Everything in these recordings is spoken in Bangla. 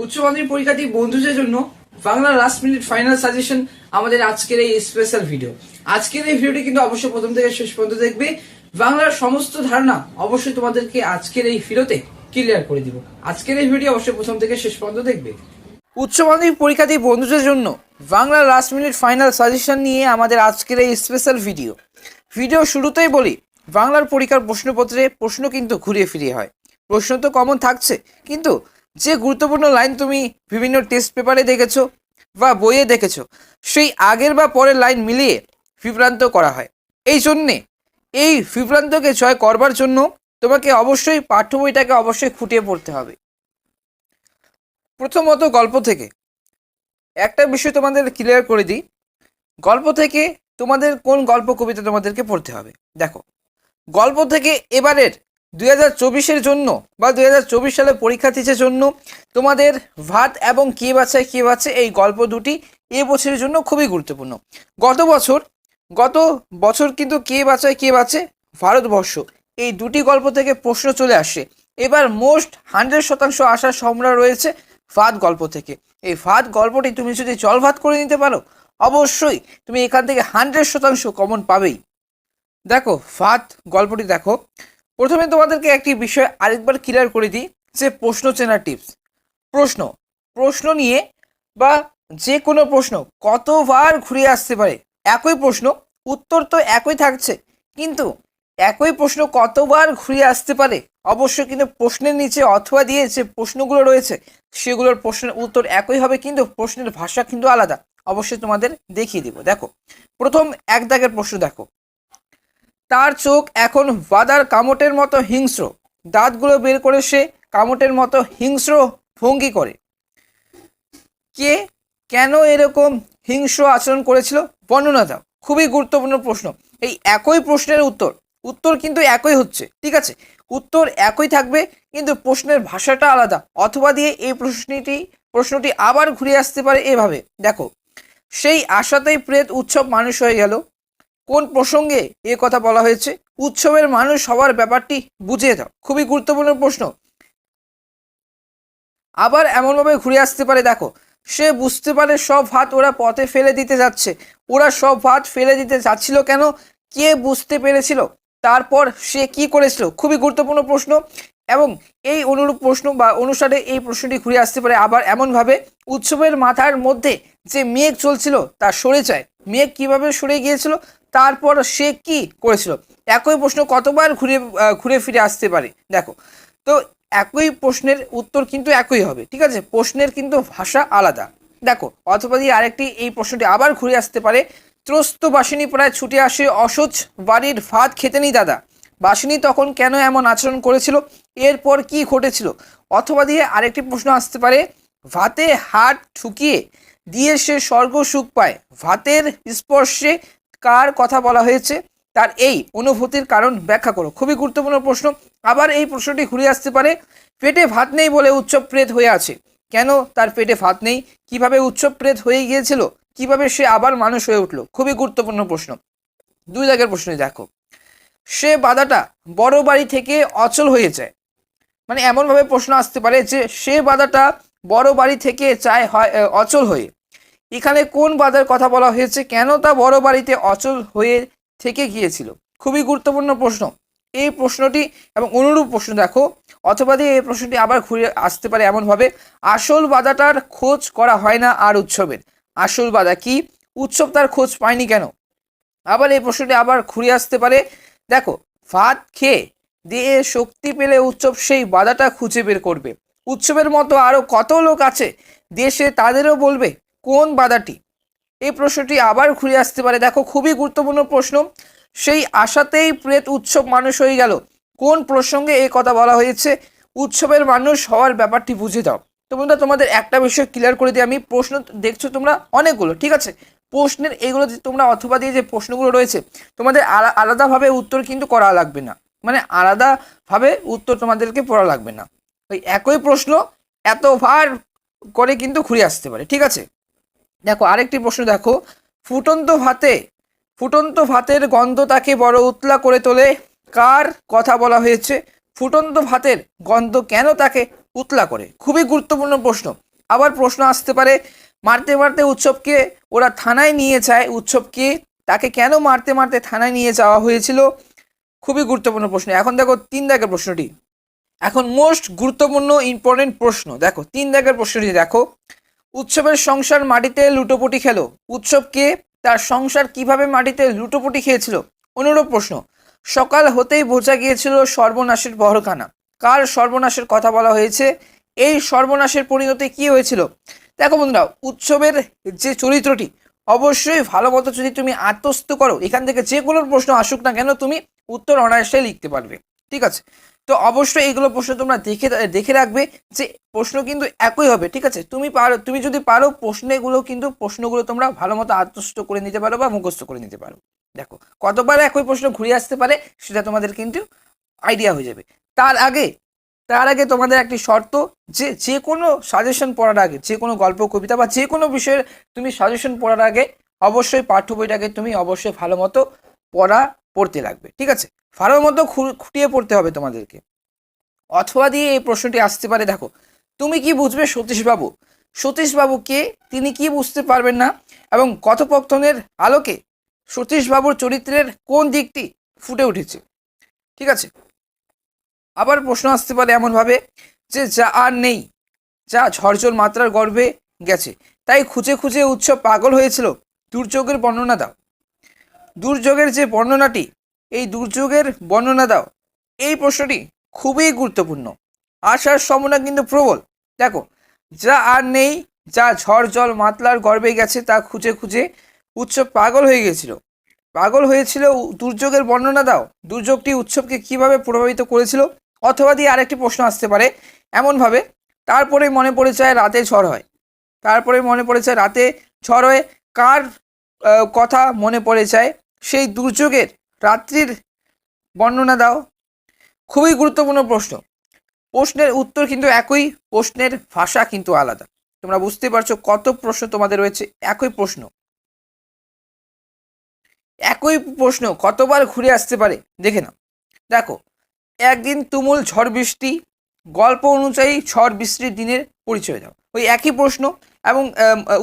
উচ্চ মাধ্যমিক পরীক্ষার্থী বন্ধুদের জন্য Bangla last minute final suggestion আমাদের আজকের এই স্পেশাল ভিডিও। আজকের এই ভিডিওটি কিন্তু অবশ্যই প্রথম থেকে শেষ পর্যন্ত দেখবে। বাংলার সমস্ত ধারণা অবশ্যই তোমাদেরকে আজকের এই ভিডিওতে ক্লিয়ার করে দিব। আজকের এই ভিডিও অবশ্যই প্রথম থেকে শেষ পর্যন্ত দেখবে। উচ্চ মাধ্যমিক পরীক্ষার্থী বন্ধুদের জন্য Bangla last minute final suggestion নিয়ে আমাদের আজকের এই স্পেশাল ভিডিও শুরুতেই বলি, বাংলার পরীক্ষার প্রশ্নপত্রে প্রশ্ন কিন্তু ঘুরিয়ে ফিরিয়ে হয়। প্রশ্ন তো কমন থাকছে, কিন্তু যে গুরুত্বপূর্ণ লাইন তুমি বিভিন্ন টেস্ট পেপারে দেখেছো বা বইয়ে দেখেছো, সেই আগের বা পরের লাইন মিলিয়ে বিভ্রান্ত করা হয়। এই জন্যে এই বিভ্রান্তকে জয় করবার জন্য তোমাকে অবশ্যই পাঠ্য বইটাকে অবশ্যই খুঁটিয়ে পড়তে হবে। প্রথমত গল্প থেকে একটা বিষয় তোমাদের ক্লিয়ার করে দিই। গল্প থেকে তোমাদের কোন গল্প কবিতা তোমাদেরকে পড়তে হবে। দেখো, গল্প থেকে এবারের 2024-এর জন্য বা 2024 সালের পরীক্ষার্থীদের জন্য তোমাদের ভাত এবং কে বাঁচে এই গল্প দুটি এ বছরের জন্য খুবই গুরুত্বপূর্ণ। গত বছর কিন্তু কে বাঁচে ভারতবর্ষ, এই দুটি গল্প থেকে প্রশ্ন চলে আসে। এবার মোস্ট 100% আসার সম্ভাবনা রয়েছে ভাত গল্প থেকে। এই ভাত গল্পটি তুমি যদি জল ভাত করে নিতে পারো, অবশ্যই তুমি এখান থেকে 100% কমন পাবেই। দেখো, ভাত গল্পটি দেখো। প্রথমে তোমাদেরকে একটি বিষয় আরেকবার ক্লিয়ার করে দিই, যে প্রশ্ন চেনার টিপস। প্রশ্ন নিয়ে বা যে কোনো প্রশ্ন কতবার ঘুরে আসতে পারে। একই প্রশ্ন, উত্তর তো একই থাকছে, কিন্তু একই প্রশ্ন কতবার ঘুরে আসতে পারে অবশ্যই কিন্তু প্রশ্নের নিচে অথবা দিয়ে যে প্রশ্নগুলো রয়েছে সেগুলোর প্রশ্নের উত্তর একই হবে, কিন্তু প্রশ্নের ভাষা কিন্তু আলাদা। অবশ্যই তোমাদের দেখিয়ে দিব। দেখো, প্রথম এক দাগের প্রশ্ন দেখো। তার চোখ এখন বাদার কামটের মতো হিংস্র, দাঁতগুলো বের করে সে কামটের মতো হিংস্র ভঙ্গি করে। কে কেন এরকম হিংস্র আচরণ করেছিল বর্ণনা দাও। খুবই গুরুত্বপূর্ণ প্রশ্ন। এই একই প্রশ্নের উত্তর কিন্তু একই হচ্ছে, ঠিক আছে, উত্তর একই থাকবে, কিন্তু প্রশ্নের ভাষাটা আলাদা। অথবা দিয়ে এই প্রশ্নটি আবার ঘুরে আসতে পারে এভাবে। দেখো, সেই আশাতেই প্রেত উৎসব মানুষ হয়ে গেল। কোন প্রসঙ্গে এ কথা বলা হয়েছে? উৎসবের মানুষ হওয়ার ব্যাপারটি বুঝিয়ে দাও। খুবই গুরুত্বপূর্ণ প্রশ্ন। আবার এমনভাবে ঘুরে আসতে পারে। দেখো, সে বুঝতে পারে সব ভাত ওরা পথে ফেলে দিতে যাচ্ছে। ওরা সব ভাত ফেলে দিতে যাচ্ছিল কেন? কে বুঝতে পেরেছিল? তারপর সে কি করেছিল? খুবই গুরুত্বপূর্ণ প্রশ্ন। এবং এই অনুরূপ প্রশ্ন বা অনুসারে এই প্রশ্নটি ঘুরে আসতে পারে আবার এমনভাবে, উৎসবের মাথার মধ্যে যে মেঘ চলছিল তা সরে যায়। মেঘ কিভাবে সরে গিয়েছিল, তারপর সে কি করেছিল। একই প্রশ্ন কতবার ঘুরে ফিরে আসতে পারে। দেখো, তো একই প্রশ্নের উত্তর কিন্তু একই হবে, ঠিক আছে, প্রশ্নের কিন্তু ভাষা আলাদা। দেখো, অথবা দিয়ে আরেকটি এই প্রশ্নটি আবার ঘুরে আসতে পারে। ত্রস্ত বাসিনী প্রায় ছুটে আসে, অসহ্য বাড়ির ভাত খেতে নেই দাদা। বাসিনী তখন কেন এমন আচরণ করেছিল? এরপর কি ঘটেছিল? অথবা দিয়ে আরেকটি প্রশ্ন আসতে পারে। ভাতে হাত ঠুকিয়ে দিয়ে সে স্বর্গ সুখ পায়। ভাতের স্পর্শে কার কথা বলা হয়েছে? তার এই অনুভূতির কারণ ব্যাখ্যা করো। খুবই গুরুত্বপূর্ণ প্রশ্ন। আবার এই প্রশ্নটি ঘুরে আসতে পারে। পেটে ভাত নেই বলে উৎসব প্রেত হয়ে আছে। কেন তার পেটে ভাত নেই? কিভাবে উৎসব প্রেত হয়ে গিয়েছিল? কিভাবে সে আবার মানুষ হয়ে উঠলো? খুবই গুরুত্বপূর্ণ প্রশ্ন। দুই দাগের প্রশ্নে দেখো, সে বাধাটা বড় বাড়ি থেকে অচল হয়ে যায়। মানে এমনভাবে প্রশ্ন আসতে পারে যে সে বাধাটা বড় বাড়ি থেকে অচল হয়ে। এখানে কোন বাধার কথা বলা হয়েছে? কেন তা বড় বাড়িতে অচল হয়ে থেকে গিয়েছিল? খুবই গুরুত্বপূর্ণ প্রশ্ন। এই প্রশ্নটি এবং অনুরূপ প্রশ্ন দেখো। অথবা দিয়ে এই প্রশ্নটি আবার ঘুরে আসতে পারে এমনভাবে, আসল বাধাটার খোঁজ করা হয় না আর উৎসবের। আসল বাধা কি? উৎসব তার খোঁজ পায়নি কেন? আবার এই প্রশ্নটি আবার ঘুরে আসতে পারে। দেখো, ভাত খেয়ে দিয়ে শক্তি পেলে উৎসব সেই বাধাটা খুঁজে বের করবে। উৎসবের মতো আরো কত লোক আছে দেশে, তাদেরও বলবে কোন বাধাটি। এই প্রশ্নটি আবার ঘুরে আসতে পারে। দেখো, খুবই গুরুত্বপূর্ণ প্রশ্ন। সেই আশাতেই প্রেত উৎসব মানুষ হয়ে গেল। কোন প্রসঙ্গে এই কথা বলা হয়েছে? উৎসবের মানুষ হওয়ার ব্যাপারটি বুঝে দাও। তোমরা তোমাদের একটা বিষয় ক্লিয়ার করে দিই। আমি প্রশ্ন দেখছো তোমরা অনেকগুলো, ঠিক আছে, প্রশ্নের এগুলো তোমরা অথবা দিয়ে যে প্রশ্নগুলো রয়েছে তোমাদের আলাদাভাবে উত্তর কিন্তু করা লাগবে না। মানে আলাদাভাবে উত্তর তোমাদেরকে পড়া লাগবে না। ওই একই প্রশ্ন এতবার করে কিন্তু ঘুরে আসতে পারে, ঠিক আছে। দেখো, আরেকটি প্রশ্ন দেখো। ফুটন্ত ভাতের গন্ধ তাকে বড় উতলা করে তোলে। কার কথা বলা হয়েছে? ফুটন্ত ভাতের গন্ধ কেন তাকে উতলা করে? খুবই গুরুত্বপূর্ণ প্রশ্ন। আবার প্রশ্ন আসতে পারে মারতে মারতে উৎসবকে ওরা থানায় নিয়ে যায়, উৎসবকে তাকে কেন মারতে মারতে থানায় নিয়ে যাওয়া হয়েছিল? খুবই গুরুত্বপূর্ণ প্রশ্ন। এখন দেখো 3 দাগের প্রশ্নটি, এখন মোস্ট গুরুত্বপূর্ণ ইম্পর্টেন্ট প্রশ্ন। দেখো 3 দাগের প্রশ্নটি দেখো, উৎসবের সংসার মাটিতে লুটোপুটি খেলো, উৎসবকে তার সংসার কিভাবে মাটিতে লুটোপুটি খেয়েছিল? অনুরূপ প্রশ্ন, সকাল হতেই বোঝা গিয়েছিল সর্বনাশের বহরখানা, কার সর্বনাশের কথা বলা হয়েছে? এই সর্বনাশের পরিণতি কি হয়েছিল? দেখো বন্ধুরা, উৎসবের যে চরিত্রটি অবশ্যই ভালো মতো যদি তুমি আত্মস্থ করো, এখান থেকে যে কোনো প্রশ্ন আসুক না কেন তুমি উত্তর অনায়াসে লিখতে পারবে। ঠিক আছে, তো অবশ্যই এইগুলো প্রশ্ন তোমরা দেখে রাখবে যে প্রশ্ন কিন্তু একই হবে। ঠিক আছে, তুমি যদি পারো প্রশ্নগুলো তোমরা ভালো মতো আত্মস্থ করে নিতে পারো বা মুখস্থ করে নিতে পারো। দেখো কতবার একই প্রশ্ন ঘুরে আসতে পারে সেটা তোমাদের কিন্তু আইডিয়া হয়ে যাবে। তার আগে তোমাদের একটি শর্ত, যে কোনো সাজেশন পড়ার আগে, যে কোনো গল্প কবিতা বা যে কোনো বিষয়ের তুমি সাজেশন পড়ার আগে অবশ্যই পাঠ্য বইটাকে তুমি অবশ্যই ভালো মতো পড়তে লাগবে। ঠিক আছে, ভালো মতো খুঁটিয়ে পড়তে হবে তোমাদেরকে। অথবা দিয়ে এই প্রশ্নটি আসতে পারে, দেখো তুমি কি বুঝবে সতীশবাবুকে তিনি কি বুঝতে পারবেন না, এবং কথোপকথনের আলোকে সতীশবাবুর চরিত্রের কোন দিকটি ফুটে উঠেছে? ঠিক আছে, আবার প্রশ্ন আসতে পারে এমনভাবে যে যা আর নেই, যা ঝড়ঝড় মাত্রার গর্ভে গেছে, তাই খুঁজে খুঁজে উৎসব পাগল হয়েছিল, দুর্যোগের বর্ণনা দাও। দুর্যোগের যে বর্ণনাটি, এই দুর্যোগের বর্ণনা দাও, এই প্রশ্নটি খুবই গুরুত্বপূর্ণ। আসার সম্ভাবনা কিন্তু প্রবল। দেখো, যা আর নেই, যা ঝড় জল মাতলার গর্ভে গেছে, তা খুঁজে খুঁজে উৎসব পাগল হয়েছিল, দুর্যোগের বর্ণনা দাও। দুর্যোগটি উৎসবকে কিভাবে প্রভাবিত করেছিল? অথবা দিয়ে আরেকটি প্রশ্ন আসতে পারে এমনভাবে, তারপরে মনে পড়ে যায় রাতে ঝড় হয়, কার কথা মনে পড়ে যায়? সেই দুর্যোগের রাত্রির বর্ণনা দাও। খুবই গুরুত্বপূর্ণ প্রশ্ন। প্রশ্নের উত্তর কিন্তু একই, প্রশ্নের ভাষা কিন্তু আলাদা। তোমরা বুঝতে পারছো কত প্রশ্ন তোমাদের রয়েছে। একই প্রশ্ন কতবার ঘুরে আসতে পারে দেখে নাও। দেখো, একদিন তুমুল ঝড় বৃষ্টি, গল্প অনুযায়ী ঝড় বৃষ্টির দিনের পরিচয় দাও। ওই একই প্রশ্ন। এবং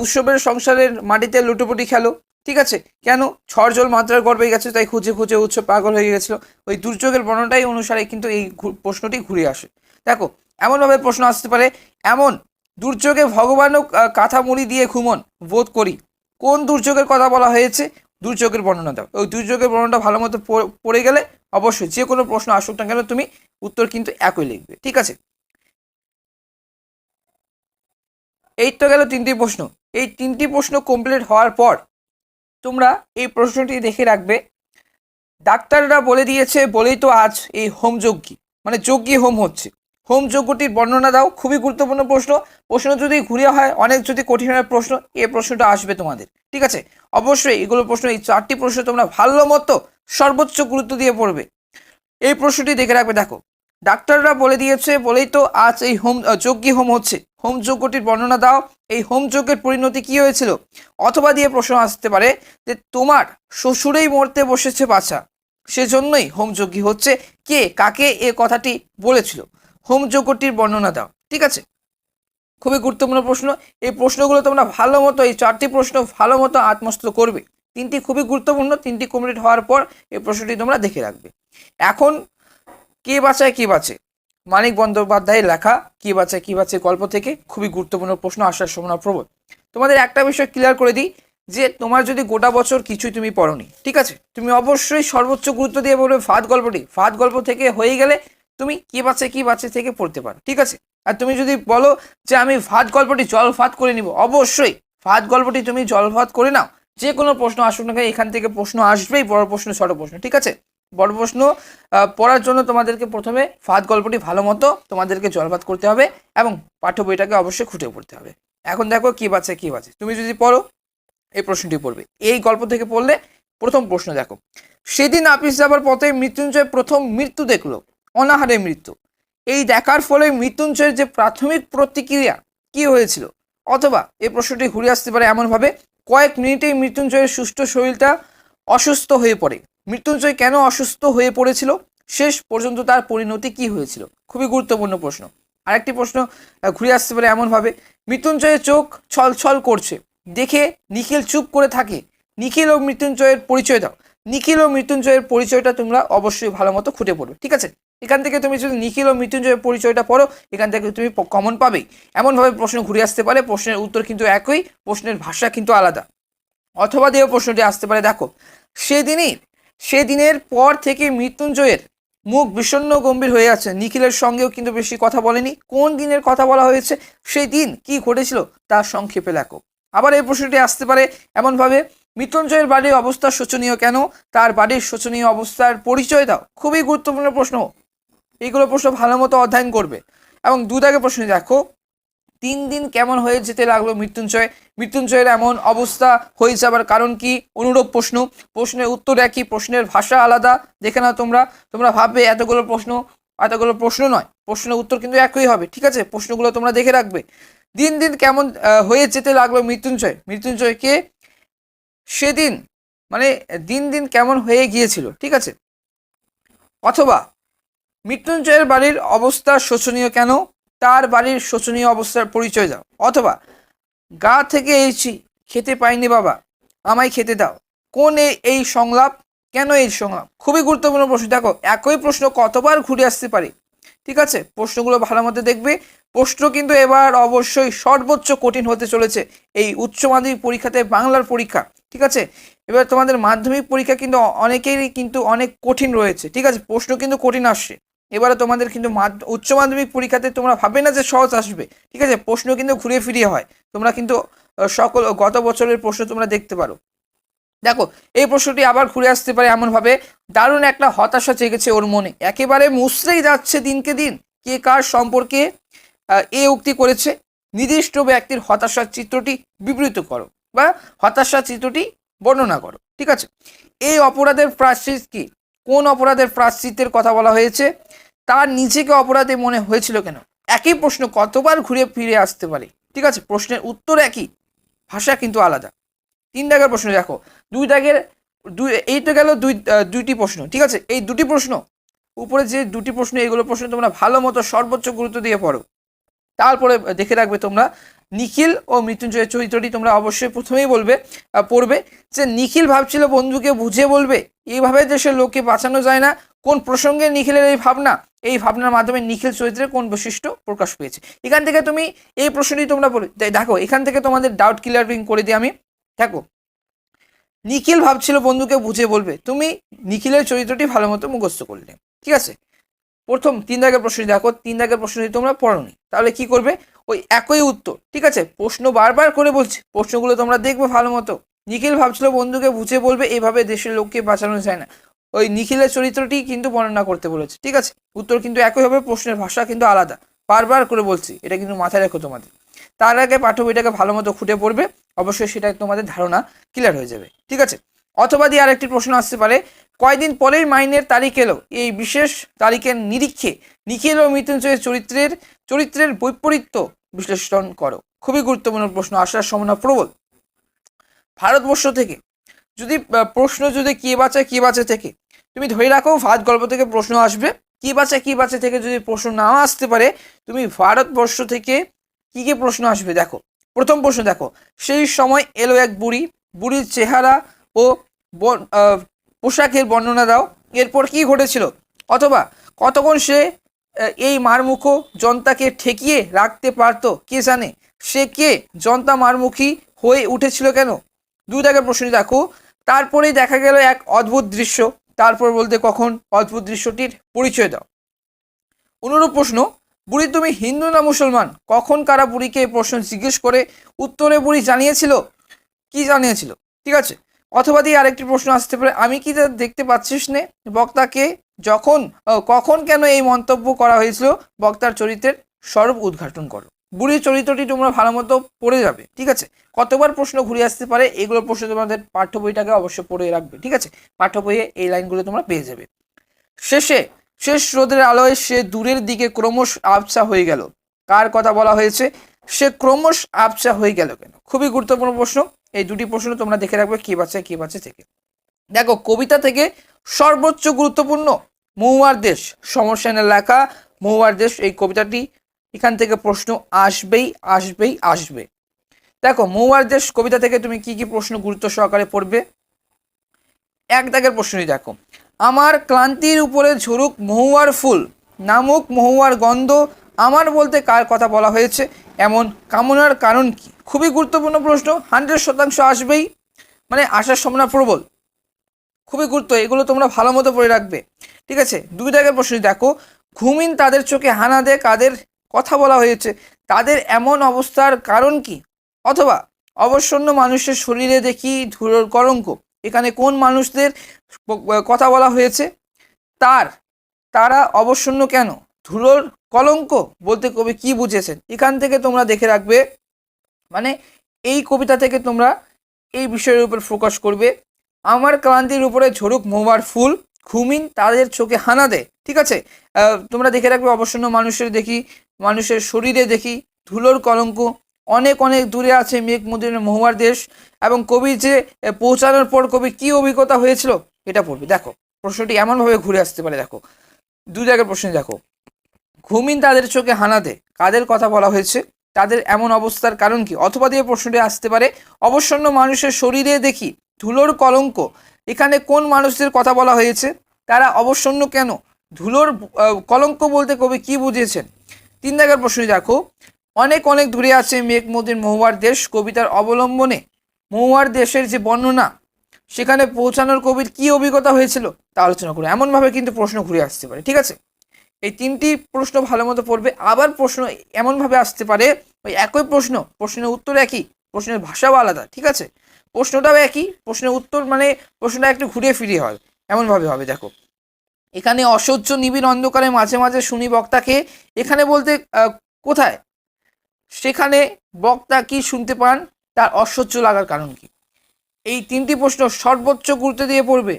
উৎসবের সংসারের মাটিতে লুটোপুটি খেলো। ঠিক আছে, কেন? ঝড় জল মাত্রার গর্ভে গেছে, তাই খুঁজে খুঁজে উৎসব পাগল হয়ে গেছিল। ওই দুর্যোগের বর্ণনাটাই অনুসারে কিন্তু এই প্রশ্নটি ঘুরে আসে। দেখো, এমনভাবে প্রশ্ন আসতে পারে, এমন দুর্যোগে ভগবানও কাঁথা মুড়ি দিয়ে ঘুমন বোধ করি, কোন দুর্যোগের কথা বলা হয়েছে? দুর্যোগের বর্ণনা দাও। ওই দুর্যোগের বর্ণনাটা ভালো মতো পড়ে গেলে অবশ্যই যে কোনো প্রশ্ন আসুক না কেন তুমি উত্তর কিন্তু একই লিখবে। ঠিক আছে, এই তো গেল 3টি প্রশ্ন। এই 3টি প্রশ্ন কমপ্লিট হওয়ার পর তোমরা এই প্রশ্নটি দেখে রাখবে, ডাক্তাররা বলে দিয়েছে বলেই তো আজ এই হোমযজ্ঞী, মানে যজ্ঞী হোম হচ্ছে, হোম যজ্ঞটির বর্ণনা দাও। খুবই গুরুত্বপূর্ণ প্রশ্ন যদি ঘুরিয়ে হয়, অনেক যদি কঠিন হয় প্রশ্ন, এই প্রশ্নটা আসবে তোমাদের। ঠিক আছে, অবশ্যই এগুলো প্রশ্ন, এই 4টি প্রশ্ন তোমরা ভালো মতো সর্বোচ্চ গুরুত্ব দিয়ে পড়বে। এই প্রশ্নটি দেখে রাখবে। দেখো, ডাক্তাররা বলে দিয়েছে বলেই তো আজ এই যজ্ঞী হোম হচ্ছে, হোম যজ্ঞটির বর্ণনা দাও। এই হোম যজ্ঞের পরিণতি কি হয়েছিল? অথবা দিয়ে প্রশ্ন আসতে পারে যে তোমার শ্বশুরেই মরতে বসেছে বাছা, সেজন্যই হোম যজ্ঞী হচ্ছে, কে কাকে এ কথাটি বলেছিল? হোম যজ্ঞটির বর্ণনা দাও। ঠিক আছে, খুবই গুরুত্বপূর্ণ প্রশ্ন। এই প্রশ্নগুলো তোমরা ভালো মতো, এই 4টি প্রশ্ন ভালো মতো আত্মস্থ করবে। 3টি খুবই গুরুত্বপূর্ণ। 3টি কমপ্লিট হওয়ার পর এই প্রশ্নটি তোমরা দেখে রাখবে। এখন কে বাঁচায় কি বাঁচে, মানিক বন্দ্যোপাধ্যায়ের লেখা কি বাঁচে গল্প থেকে খুবই গুরুত্বপূর্ণ প্রশ্ন আসার সম্ভাবনা প্রবল। তোমাদের একটা বিষয় ক্লিয়ার করে দিই, যে তোমার যদি গোটা বছর কিছুই তুমি পড়োনি, ঠিক আছে, তুমি অবশ্যই সর্বোচ্চ গুরুত্ব দিয়ে পড়বে ফাঁদ গল্প থেকে হয়ে গেলে তুমি কি বাঁচে থেকে পড়তে পারো। ঠিক আছে, আর তুমি যদি বলো যে আমি ফাঁদ গল্পটি জলফাত করে নিব, অবশ্যই ফাঁদ গল্পটি তুমি জলফাত করে নাও। যে কোনো প্রশ্ন আসুক না কেন এখান থেকে প্রশ্ন আসবেই, বড় প্রশ্ন ছোট প্রশ্ন। ঠিক আছে, বড় প্রশ্ন পড়ার জন্য তোমাদেরকে প্রথমে ফাঁদ গল্পটি ভালো মতো তোমাদেরকে জলপাত করতে হবে এবং পাঠ্য বইটাকে অবশ্যই খুঁটে পড়তে হবে। এখন দেখো কি বাঁচে তুমি যদি পড়ো এই প্রশ্নটি পড়বে। এই গল্প থেকে পড়লে প্রথম প্রশ্ন দেখো, সেদিন আপিস যাবার পথে মৃত্যুঞ্জয় প্রথম মৃত্যু দেখলো, অনাহারে মৃত্যু। এই দেখার ফলে মৃত্যুঞ্জয়ের যে প্রাথমিক প্রতিক্রিয়া কি হয়েছিল? অথবা এই প্রশ্নটি ঘুরে আসতে পারে এমনভাবে, কয়েক মিনিটেই মৃত্যুঞ্জয়ের সুস্থ শরীরটা অসুস্থ হয়ে পড়ে। মৃত্যুঞ্জয় কেন অসুস্থ হয়ে পড়েছিল? শেষ পর্যন্ত তার পরিণতি কি হয়েছিল? খুবই গুরুত্বপূর্ণ প্রশ্ন। আরেকটি প্রশ্ন ঘুরে আসতে পারে এমনভাবে, মৃত্যুঞ্জয়ের চোখ ছলছল করছে দেখে নিখিল চুপ করে থাকে। নিখিল ও মৃত্যুঞ্জয়ের পরিচয় দাও। নিখিল ও মৃত্যুঞ্জয়ের পরিচয়টা তোমরা অবশ্যই ভালো মতো খুঁটে পড়বে, ঠিক আছে। এখান থেকে তুমি যদি নিখিল ও মৃত্যুঞ্জয়ের পরিচয়টা পড়ো, এখান থেকে তুমি কমন পাবেই। এমনভাবে প্রশ্ন ঘুরে আসতে পারে, প্রশ্নের উত্তর কিন্তু একই, প্রশ্নের ভাষা কিন্তু আলাদা। অথবা দিয়ে প্রশ্নটি আসতে পারে, দেখো সেদিনের পর থেকে মৃত্যুঞ্জয়ের মুখ বিষণ্ণ গম্ভীর হয়ে আছে। নিখিলের সঙ্গেও কিন্তু বেশি কথা বলেনি। কোন দিনের কথা বলা হয়েছে, সেই দিন কি ঘটেছিল তার সংক্ষেপে লেখো। আবার এই প্রশ্নটি আসতে পারে এমনভাবে, মৃত্যুঞ্জয়ের বাড়ির অবস্থা শোচনীয় কেন, তার বাড়ির শোচনীয় অবস্থার পরিচয় দাও। খুবই গুরুত্বপূর্ণ প্রশ্ন, এইগুলো প্রশ্ন ভালো মতো অধ্যয়ন করবে। এবং দুদাগে প্রশ্ন দেখো, 3 দিন কেমন হয়ে যেতে লাগলো মৃত্যুঞ্জয়ের এমন অবস্থা হয়ে যাবার কারণ কি। অনুরূপ প্রশ্ন, প্রশ্নের উত্তর একই, প্রশ্নের ভাষা আলাদা। দেখে নাও তোমরা ভাববে এতগুলো প্রশ্ন নয়, প্রশ্নের উত্তর কিন্তু একই হবে, ঠিক আছে। প্রশ্নগুলো তোমরা দেখে রাখবে। দিন দিন কেমন হয়ে যেতে লাগলো মৃত্যুঞ্জয়কে সেদিন, মানে দিন দিন কেমন হয়ে গিয়েছিল, ঠিক আছে। অথবা মৃত্যুঞ্জয়ের বাড়ির অবস্থা শোচনীয় কেন, তার বাড়ির শোচনীয় অবস্থার পরিচয় দাও। অথবা গা থেকে এইছি, খেতে পাইনি বাবা, আমায় খেতে দাও। কোন এই সংলাপ, কেন এই সংলাপ। খুবই গুরুত্বপূর্ণ প্রশ্ন। দেখো একই প্রশ্ন কতবার ঘুরে আসতে পারে, ঠিক আছে। প্রশ্নগুলো ভালো মতো দেখবে। প্রশ্ন কিন্তু এবার অবশ্যই সর্বোচ্চ কঠিন হতে চলেছে এই উচ্চ মাধ্যমিক পরীক্ষাতে, বাংলার পরীক্ষা, ঠিক আছে। এবার তোমাদের মাধ্যমিক পরীক্ষা কিন্তু অনেকেরই কিন্তু অনেক কঠিন রয়েছে, ঠিক আছে। প্রশ্ন কিন্তু কঠিন আসছে এবারে তোমাদের, কিন্তু উচ্চ মাধ্যমিক পরীক্ষাতে তোমরা ভাববে না যে সহজ আসবে, ঠিক আছে। প্রশ্ন কিন্তু ঘুরে ফিরিয়ে হয়। তোমরা কিন্তু সকল গত বছরের প্রশ্ন তোমরা দেখতে পারো। দেখো এই প্রশ্নটি আবার ঘুরে আসতে পারে এমনভাবে, দারুণ একটা হতাশা জেগেছে ওর মনে, একেবারে মুছড়েই যাচ্ছে দিনকে দিন। কে কার সম্পর্কে এ উক্তি করেছে, নির্দিষ্ট ব্যক্তির হতাশার চিত্রটি বিবৃত করো বা হতাশার চিত্রটি বর্ণনা করো, ঠিক আছে। এই অপরাধের প্রায়শ্চিত কি, কোন অপরাধের প্রায়শ্চিত্তের কথা বলা হয়েছে, তার নিজেকে অপরাধী মনে হয়েছিল কেন। একই প্রশ্ন কতবার ঘুরে ফিরে আসতে পারে, ঠিক আছে। প্রশ্নের উত্তর একই, ভাষা কিন্তু আলাদা। 3 দাগের প্রশ্ন দেখো, 2 দাগের এই তো গেল দুইটি প্রশ্ন, ঠিক আছে। এই দুটি প্রশ্ন, উপরে যে দুটি প্রশ্ন, এইগুলো প্রশ্ন তোমরা ভালো মতো সর্বোচ্চ গুরুত্ব দিয়ে পড়ো। তারপরে দেখে রাখবে তোমরা নিখিল ও মৃত্যুঞ্জয়ের চরিত্রটি তোমরা অবশ্যই প্রথমেই পড়বে যে নিখিল ভাবছিল বন্ধুকে বুঝিয়ে বলবে, এইভাবে দেশের লোককে বাঁচানো যায় না। কোন প্রসঙ্গে নিখিলের এই ভাবনার মাধ্যমে নিখিল চরিত্রের কোন বৈশিষ্ট্য প্রকাশ পেয়েছে। এখান থেকে তুমি এই প্রশ্নটি তোমরা দেখো, এখান থেকে তোমাদের ডাউট ক্লিয়ারিং করে দিই আমি। দেখো নিখিল ভাবছিল বন্ধুকে বুঝিয়ে বলবে, তুমি নিখিলের চরিত্রটি ভালো মতো মুখস্থ করলে, ঠিক আছে। প্রথম 3 দাগের প্রশ্নটি দেখো, 3 দাগের প্রশ্নটি তোমরা পড়োনি, তাহলে কি করবে, ওই একই উত্তর, ঠিক আছে। প্রশ্ন বারবার করে বলছি, প্রশ্নগুলো তোমরা দেখবে ভালো মতো। নিখিল ভাবছিল বন্ধুকে বুঝিয়ে বলবে, এভাবে দেশের লোককে বাঁচানো যায় না। ওই নিখিলের চরিত্রটি কিন্তু বর্ণনা করতে বলেছে, ঠিক আছে। উত্তর কিন্তু একই হবে, প্রশ্নের ভাষা কিন্তু আলাদা। বারবার করে বলছি, এটা কিন্তু মাথায় রেখো তোমাদের। তার আগে পাঠ্য বইটাকে ভালো মতো খুঁটে পড়বে, অবশ্যই সেটা তোমাদের ধারণা ক্লিয়ার হয়ে যাবে, ঠিক আছে। অথবা দিয়ে আরেকটি প্রশ্ন আসতে পারে, কয়দিন পরেই মাইনের তারিখ এলো, এই বিশেষ তারিখের নিরীক্ষে নিখিল ও মৃত্যুঞ্জয়ের চরিত্রের বৈপরীত্য বিশ্লেষণ করো। খুবই গুরুত্বপূর্ণ প্রশ্ন, আসার সম্ভাবনা প্রবল। ভারতবর্ষ থেকে যদি প্রশ্ন, যদি কে বাঁচে থেকে তুমি ধরে রাখো, ভাত গল্প থেকে প্রশ্ন আসবে। কে বাঁচে থেকে যদি প্রশ্ন নাও আসতে পারে, তুমি ভারতবর্ষ থেকে কি প্রশ্ন আসবে দেখো। প্রথম প্রশ্ন দেখো, সেই সময় এলো এক বুড়ির চেহারা ও পোশাকের বর্ণনা দাও। এরপর কি ঘটেছিল। অথবা কতক্ষণ সে এই মারমুখো জনতাকে ঠেকিয়ে রাখতে পারতো কে জানে। সে কে, জনতা মারমুখী হয়ে উঠেছিল কেন। 2 দাগের প্রশ্ন দেখো, তারপরেই দেখা গেল এক অদ্ভুত দৃশ্য। তারপর বলতে কখন, অদ্ভুত দৃশ্যটির পরিচয় দাও। অনুরূপ প্রশ্ন, বুড়ি তুমি হিন্দু না মুসলমান, কখন কারা বুড়িকে এই প্রশ্ন জিজ্ঞেস করে উত্তরে বুড়ি জানিয়েছিল, কি জানিয়েছিল, ঠিক আছে। অথবা দিয়ে আরেকটি প্রশ্ন আসতে পারে, আমি কি তা দেখতে পাচ্ছিস নে, বক্তাকে কখন কেন এই মন্তব্য করা হয়েছিল, বক্তার চরিত্রের স্বরূপ উদ্ঘাটন করো। বুড়ির চরিত্রটি তোমরা ভালো মতো পড়ে যাবে, ঠিক আছে। কতবার প্রশ্ন ঘুরে আসতে পারে, এগুলো প্রশ্ন তোমাদের পাঠ্য বইটাকে অবশ্যই পড়ে রাখবে, ঠিক আছে। পাঠ্য বইয়ে এই লাইনগুলো তোমরা পেয়ে যাবে। শেষ রোদের আলোয় সে দূরের দিকে ক্রমশ আবছা হয়ে গেল। কার কথা বলা হয়েছে, সে ক্রমশ আবছা হয়ে গেল কেন। খুবই গুরুত্বপূর্ণ প্রশ্ন, এই দুটি প্রশ্ন তোমরা দেখে রাখবে, কে বাঁচে থেকে। দেখো কবিতা থেকে সর্বোচ্চ গুরুত্বপূর্ণ, মহুয়ার দেশ, সমর সেনের লেখা মহুয়ার দেশ, এই কবিতাটি এখান থেকে প্রশ্ন আসবেই আসবেই আসবে। দেখো মহুয়ার দেশ কবিতা থেকে তুমি কি কি প্রশ্ন গুরুত্ব সহকারে পড়বে। এক দাগের প্রশ্নটি দেখো, আমার ক্লান্তির উপরে ঝরুক মহুয়ার ফুল, নামুক মহুয়ার গন্ধ, আমার বলতে কার কথা বলা হয়েছে, এমন কামনার কারণ কি। খুবই গুরুত্বপূর্ণ প্রশ্ন, 100% আসবেই, মানে আসার সম্ভাবনা প্রবল, খুবই গুরুত্ব, এগুলো তোমরা ভালো মতো পড়ে রাখবে। ঠিক আছে, 2 দাগের প্রশ্নটি দেখো, ঘুমিন তাদের চোখে হানা দে, কাদের কথা বলা হয়েছে, তাদের এমন অবস্থার কারণ কি। অথবা অবসন্ন মানুষের শরীরে দেখি ধুলোর কলঙ্ক, এখানে কোন মানুষদের কথা বলা হয়েছে, তারা অবসন্ন কেন, ধুলোর কলঙ্ক বলতে কবি কি বুঝেছেন। এখান থেকে তোমরা দেখে রাখবে, মানে এই কবিতা থেকে তোমরা এই বিষয়ের উপর ফোকাস করবে। আমার ক্লান্তির উপরে ঝরুক মহুয়ার ফুল, ঘুমিন তাদের চোখে হানা দে। ঠিক আছে, তোমরা দেখে রাখবে, অবসন্ন মানুষের শরীরে দেখি ধুলোর কলঙ্ক, অনেক অনেক দূরে আছে মেঘ মদিনের মহুয়ার দেশ, এবং কবি যে পৌঁছানোর পর কবি কি অভিজ্ঞতা হয়েছিল এটা পড়বে। দেখো প্রশ্নটি এমনভাবে ঘুরে আসতে পারে, দেখো 2 জায়গার প্রশ্ন দেখো, ঘুমিন তাদের চোখে হানা দে, কাদের কথা বলা হয়েছে, তাদের এমন অবস্থার কারণ কি। অথবা দিয়ে প্রশ্নটি আসতে পারে, অবসন্ন মানুষের শরীরে দেখি ধুলোর কলঙ্ক, এখানে কোন মানুষদের কথা বলা হয়েছে, তারা অবসন্ন কেন, ধুলোর কলঙ্ক বলতে কবি কি বুঝিয়েছেন। 3 দাগের প্রশ্নটি দেখো, অনেক অনেক দূরে আছে মেঘ মদির মহুয়ার দেশ, কবিতার অবলম্বনে মহুয়ার দেশের যে বর্ণনা, সেখানে পৌঁছানোর কবির কি অভিজ্ঞতা হয়েছিল তা আলোচনা করে। এমনভাবে কিন্তু প্রশ্ন ঘুরে আসতে পারে। ঠিক আছে, এই 3টি প্রশ্ন ভালো মতো পড়বে। আবার প্রশ্ন এমনভাবে আসতে পারে, ওই একই প্রশ্নের উত্তর একই, প্রশ্নের ভাষাও আলাদা। ঠিক আছে, প্রশ্নটাও একই, প্রশ্নের উত্তর মানে প্রশ্নটা একটু ঘুরে ফিরে হয়, এমনভাবে হবে। দেখো এখানে অসহ্য নিবিড় অন্ধকারে মাঝে মাঝে শুনি বক্তাকে, এখানে বলতে কোথায়, সেখানে বক্তা কি শুনতে পান, তার অসহ্য লাগার কারণ কি। এই 3টি প্রশ্ন সর্বোচ্চ গুরুত্ব দিয়ে পড়বে।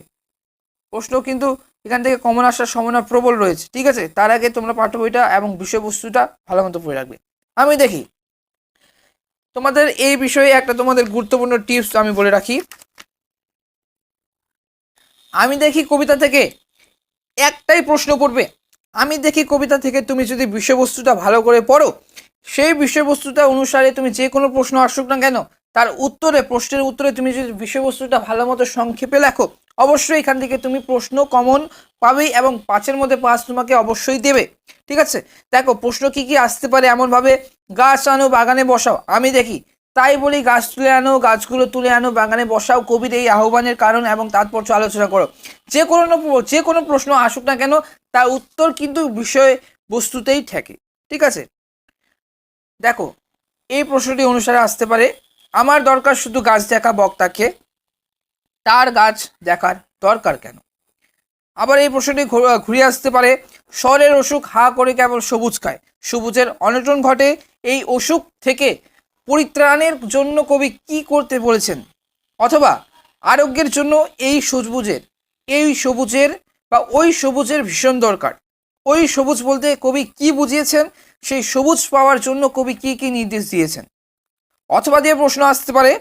প্রশ্ন কিন্তু এখান থেকে কমন আসার সম্ভাবনা প্রবল রয়েছে। ঠিক আছে, তার আগে তোমরা পাঠ্য বইটা এবং বিষয়বস্তুটা ভালো মতো পড়ে রাখবে। আমি দেখি তোমাদের এই বিষয়ে একটা তোমাদের গুরুত্বপূর্ণ টিপস আমি বলে রাখি। আমি দেখি কবিতা থেকে একটাই প্রশ্ন পড়বে। আমি দেখি কবিতা থেকে তুমি যদি বিষয়বস্তুটা ভালো করে পড়ো, সেই বিষয়বস্তুটা অনুসারে তুমি যে কোনো প্রশ্ন আসুক না কেন, তার প্রশ্নের উত্তরে তুমি যদি বিষয়বস্তুটা ভালো মতো সংক্ষেপে লেখো, অবশ্যই এখান থেকে তুমি প্রশ্ন কমন পাবেই, এবং 5-এর মধ্যে 5 তোমাকে অবশ্যই দেবে। ঠিক আছে, দেখো প্রশ্ন কি কি আসতে পারে এমনভাবে, গাছ আনো বাগানে বসাও, আমি দেখি তাই বলি গাছ তুলে আনো, গাছগুলো তুলে আনো বাগানে বসাও, কবির এই আহ্বানের কারণ এবং তাৎপর্য আলোচনা করো। যে কোনো প্রশ্ন আসুক না কেন, তার উত্তর কিন্তু বিষয় বস্তুতেই থাকে। ঠিক আছে, দেখো এই প্রশ্নটি অনুসারে আসতে পারে, আমার দরকার শুধু গাছ দেখা বক্তাকে, তার গাছ দেখার দরকার কেন। আবার এই প্রশ্নটি ঘুরে আসতে পারে, শহরের অসুখ হা করে কেবল সবুজ খায়, সবুজের অনটন ঘটে, এই অসুখ থেকে পরিত্রাণের জন্য কবি কি করতে বলেছেন। অথবা আরোগ্যের জন্য এই সবুজের বা ওই সবুজের ভীষণ দরকার, ওই সবুজ বলতে কবি কি বুঝিয়েছেন, সেই সবুজ পাওয়ার জন্য কবি কি কি নির্দেশ দিয়েছেন। অথবা দিয়ে প্রশ্ন আসতে পারে,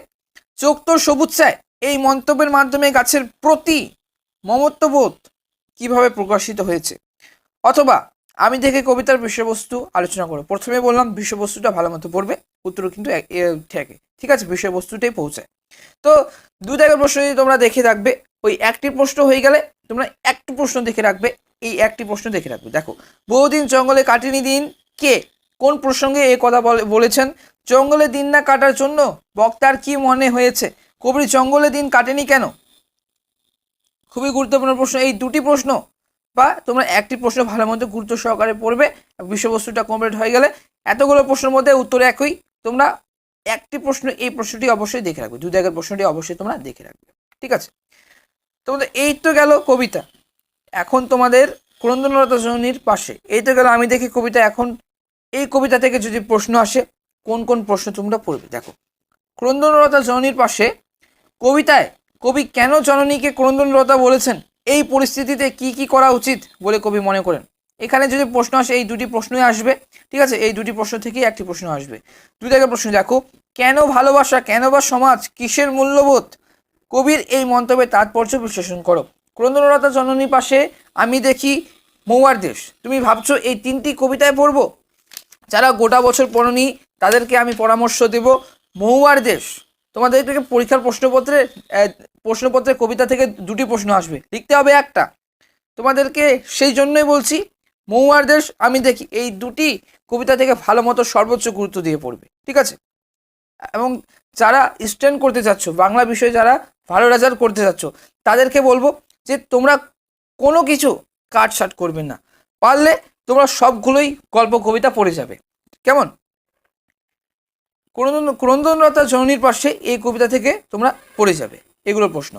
চোখ তো সবুজ চায়, এই মন্তব্যের মাধ্যমে গাছের প্রতি মমত্ববোধ কিভাবে প্রকাশিত হয়েছে। অথবা আমি দেখে কবিতার বিষয়বস্তু আলোচনা করো। প্রথমে বললাম বিষয়বস্তুটা ভালো মতো পড়বে, উত্তর কিন্তু থাকে। ঠিক আছে, বিষয়বস্তুটাই পৌঁছায়। তো 2 দাগের প্রশ্ন যদি তোমরা দেখে রাখবে, ওই একটি প্রশ্ন হয়ে গেলে তোমরা একটি প্রশ্ন দেখে রাখবে, এই একটি প্রশ্ন দেখে রাখবে। দেখো, বহুদিন জঙ্গলে কাটেনি দিন, কে কোন প্রসঙ্গে এই কথা বলেছেন, জঙ্গলে দিন না কাটার জন্য বক্তার কি মনে হয়েছে, কবি জঙ্গলে দিন কাটেনি কেন। খুবই গুরুত্বপূর্ণ প্রশ্ন এই 2টি প্রশ্ন, বা তোমরা একটি প্রশ্ন ভালো মতো গুরুত্ব সহকারে পড়বে। বিষয়বস্তুটা কমপ্লিট হয়ে গেলে এতগুলো প্রশ্নের মধ্যে উত্তর একই, তোমরা একটি প্রশ্ন এই প্রশ্নটি অবশ্যই দেখে রাখবে, 2 জায়গার প্রশ্নটি অবশ্যই তোমরা দেখে রাখবে। ঠিক আছে, তোমাদের এই তো গেল কবিতা। এখন তোমাদের ক্রন্দনলতা জননীর পাশে, এই তো গেল আমি দেখি কবিতা। এখন এই কবিতা থেকে যদি প্রশ্ন আসে, কোন কোন প্রশ্ন তোমরা পড়বে। দেখো, ক্রন্দনলতা জননীর পাশে কবিতায় কবি কেন জননীকে ক্রন্দনলতা বলেছেন, এই পরিস্থিতিতে কি কি করা উচিত বলে কবি মনে করেন। এখানে যদি প্রশ্ন আসে, এই 2টি প্রশ্নই আসবে। ঠিক আছে, এই 2টি প্রশ্ন থেকেই একটি প্রশ্ন আসবে। 2 জায়গায় প্রশ্ন দেখো, কেন ভালোবাসা, কেন বা সমাজ, কিসের মূল্যবোধ, কবির এই মন্তব্যের তাৎপর্য বিশ্লেষণ করো। ক্রন্দনলতা জননীর পাশে আমি দেখি মহুয়ার দেশ, তুমি ভাবছো এই 3টি কবিতায় পড়বো, যারা গোটা বছর পড়নি তাদেরকে আমি পরামর্শ দেব, মহুয়ার দেশ তোমাদের থেকে পরীক্ষার প্রশ্নপত্রে কবিতা থেকে 2টি প্রশ্ন আসবে, লিখতে হবে একটা। তোমাদেরকে সেই জন্যই বলছি মহুয়ার দেশ আমি দেখি এই 2টি কবিতা থেকে ভালো মতো সর্বোচ্চ গুরুত্ব দিয়ে পড়বে, ঠিক আছে। এবং যারা স্ট্যান্ড করতে চাচ্ছ, বাংলা বিষয়ে যারা ভালো রেজাল্ট করতে চাচ্ছ, তাদেরকে বলবো যে তোমরা কোনো কিছু কাটছাট করবে না, পারলে তোমরা সবগুলোই গল্প কবিতা পড়ে যাবে। কেমন? ক্রন্দনরতা জননীর পাশে এই কবিতা থেকে তোমরা পড়ে যাবে, এগুলোর প্রশ্ন।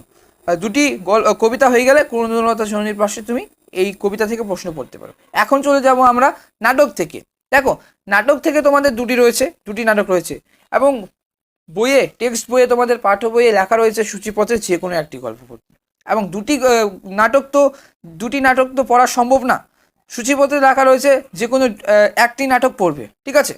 2টি কবিতা হয়ে গেলে ক্রন্দনরতা জননীর পাশে তুমি এই কবিতা থেকে প্রশ্ন পড়তে পারো। এখন চলে যাব আমরা নাটক থেকে। দেখো, নাটক থেকে তোমাদের 2টি নাটক রয়েছে, এবং বইয়ে, টেক্সট বইয়ে, তোমাদের পাঠ্য বইয়ে লেখা রয়েছে সূচিপত্রে যে কোনো একটি গল্প পড়তে। এবং 2টি নাটক তো পড়া সম্ভব না, সূচিপত্রে লেখা রয়েছে যে কোনো একটি নাটক পড়বে, ঠিক আছে।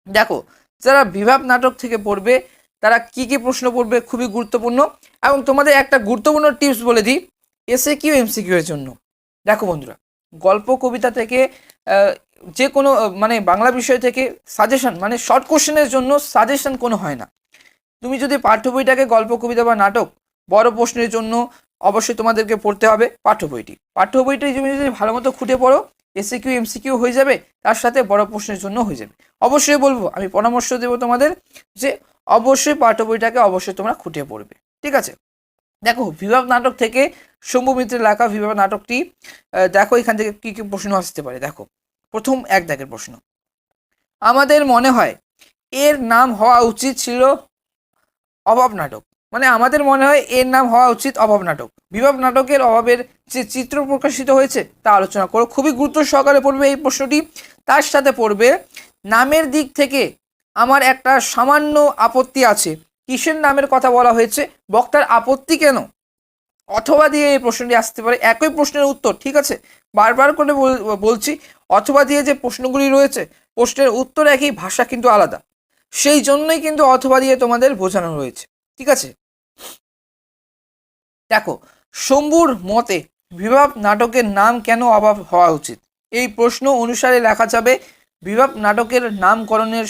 দেখো, যারা বিভাব নাটক থেকে পড়বে তারা কি কি প্রশ্ন পড়বে খুবই গুরুত্বপূর্ণ। এবং তোমাদের একটা গুরুত্বপূর্ণ টিপস বলে দিই SAQ MCQ এর জন্য। দেখো বন্ধুরা, গল্প কবিতা থেকে যে কোনো মানে বাংলা বিষয় থেকে সাজেশন, মানে শর্ট কোশ্চেনের জন্য সাজেশন কোনো হয় না। তুমি যদি পাঠ্য বইটাকে গল্প কবিতা বা নাটক বড় প্রশ্নের জন্য অবশ্যই তোমাদেরকে পড়তে হবে পাঠ্য বইটি তুমি যদি ভালো মতো খুঁটে পড়ো, SAQ MCQ হয়ে যাবে, তার সাথে বড় প্রশ্নের জন্য হয়ে যাবে। অবশ্যই বলবো, আমি পরামর্শ দেবো তোমাদের যে অবশ্যই পাঠ্য বইটাকে অবশ্যই তোমরা খুঁটে পড়বে, ঠিক আছে। দেখো, বিভাগ নাটক থেকে শম্ভু মিত্রের লেখা বিভাগ নাটকটি, দেখো এখান থেকে কি কি প্রশ্ন আসতে পারে। দেখো, প্রথম 1 দাগের প্রশ্ন, আমাদের মনে হয় এর নাম হওয়া উচিত ছিল অভাব নাটক। মানে আমাদের মনে হয় এর নাম হওয়া উচিত অভাব নাটক। বিভাব নাটকের অভাবের যে চিত্র প্রকাশিত হয়েছে তা আলোচনা করো। খুবই গুরুত্ব সহকারে পড়বে এই প্রশ্নটি। তার সাথে পড়বে, নামের দিক থেকে আমার একটা সামান্য আপত্তি আছে। কিসের নামের কথা বলা হয়েছে, বক্তার আপত্তি কেন? অথবা দিয়ে এই প্রশ্নটি আসতে পারে, একই প্রশ্নের উত্তর, ঠিক আছে। বারবার করে বলছি, অথবা দিয়ে যে প্রশ্নগুলি রয়েছে প্রশ্নের উত্তর একই, ভাষা কিন্তু আলাদা, সেই জন্যই কিন্তু অথবা দিয়ে তোমাদের বোঝানো রয়েছে, ঠিক আছে। দেখো, শম্ভুর মতে বিভাব নাটকের নাম কেন অভাব হওয়া উচিত? এই প্রশ্ন অনুসারে লেখা যাবে, বিভাব নাটকের নামকরণের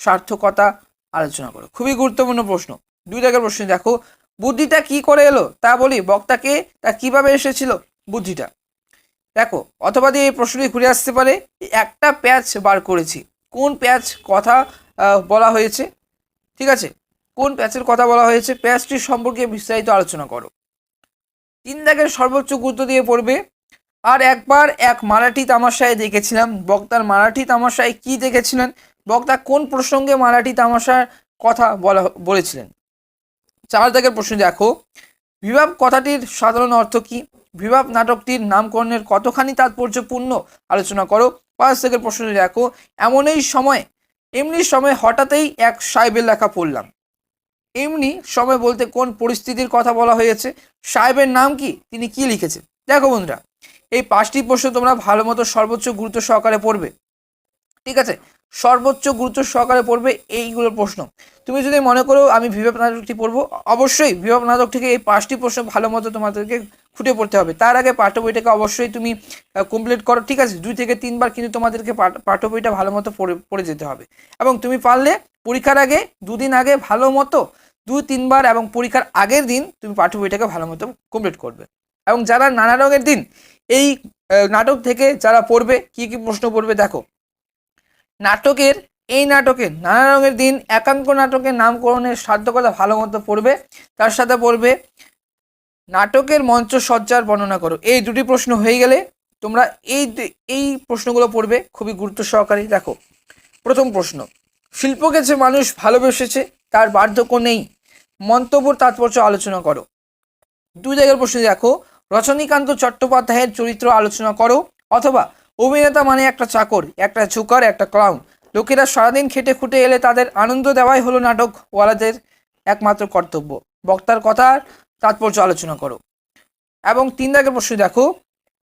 সার্থকতা আলোচনা করো। খুবই গুরুত্বপূর্ণ প্রশ্ন। 2 দাগের প্রশ্ন, দেখো, বুদ্ধিটা কি করে এলো তা বলি, বক্তাকে তা কিভাবে এসেছিল বুদ্ধিটা। দেখো, অথবা দিয়ে এই প্রশ্নটি ঘুরে আসতে পারে, একটা প্যাচ বার করেছি, কোন প্যাচ কথা বলা হয়েছে, ঠিক আছে। কোন প্যাচের কথা বলা হয়েছে, প্যাচটি সম্পর্কে বিস্তারিত আলোচনা করো। 3 দাগের সর্বোচ্চ গুরুত্ব দিয়ে পড়বে, আর একবার এক মারাঠি তামাশায় দেখেছিলাম। বক্তার মারাঠি তামাশায় কি দেখেছিলেন, বক্তা কোন প্রসঙ্গে মারাঠি তামাশার কথা বলেছিলেন। 4 দাগের প্রশ্ন, দেখো, বিভাব কথাটির সাধারণ অর্থ কি? বিভাব নাটকটির নামকরণের কতখানি তাৎপর্যপূর্ণ আলোচনা করো। 5 দাগের প্রশ্ন, দেখো, এমনি সময় হঠাৎই এক সাহেবের লেখা পড়লাম। এমনি সময় বলতে কোন পরিস্থিতির কথা বলা হয়েছে, সাহেবের নাম কি, তিনি কি লিখেছেন। দেখো বন্ধুরা, এই 5টি প্রশ্ন তোমরা ভালো মতো সর্বোচ্চ গুরুত্ব সহকারে পড়বে, ঠিক আছে। সর্বোচ্চ গুরুত্ব সহকারে পড়বে এইগুলোর প্রশ্ন। তুমি যদি মনে করো আমি বিভাব নাটকটি পড়বো, অবশ্যই বিভাব নাটক থেকে এই 5টি প্রশ্ন ভালো মতো তোমাদেরকে খুঁটে পড়তে হবে। তার আগে পাঠ্য বইটাকে অবশ্যই তুমি কমপ্লিট করো, ঠিক আছে। 2 থেকে 3 বার কিন্তু তোমাদেরকে পাঠ্য বইটা ভালো মতো পড়ে যেতে হবে। এবং তুমি পারলে পরীক্ষার আগে 2 দিন আগে ভালো মতো 2-3 বার, এবং পরীক্ষার আগের দিন তুমি পাঠ্য বইটাকে ভালো মতো কমপ্লিট করবে। এবং যারা নানা রঙের দিন এই নাটক থেকে যারা পড়বে, কি কি প্রশ্ন পড়বে দেখো, নাটকের নানা রঙের দিন একাঙ্ক নাটকের নামকরণের সার্থকতা ভালো মতো পড়বে। তার সাথে পড়বে, নাটকের মঞ্চসজ্জার বর্ণনা করো। এই 2টি প্রশ্ন হয়ে গেলে তোমরা এই প্রশ্নগুলো পড়বে খুবই গুরুত্ব সহকারে। দেখো, প্রথম প্রশ্ন, শিল্পকে যে মানুষ ভালোবেসেছে তার বার্ধক্য নেই, মন্তব্যর তাৎপর্য আলোচনা করো। 2 দাগের প্রশ্ন, দেখো, রজনীকান্ত চট্টোপাধ্যায়ের চরিত্র আলোচনা করো। অথবা, অভিনেতা মানে একটা চাকর, একটা ঝুকার, একটা ক্লাউন। লোকেরা সারাদিন খেটে খুঁটে এলে তাদের আনন্দ দেওয়াই হলো নাটক ওয়ালাদের একমাত্র কর্তব্য। বক্তার কথার তাৎপর্য আলোচনা করো। এবং 3 দাগের প্রশ্ন, দেখো,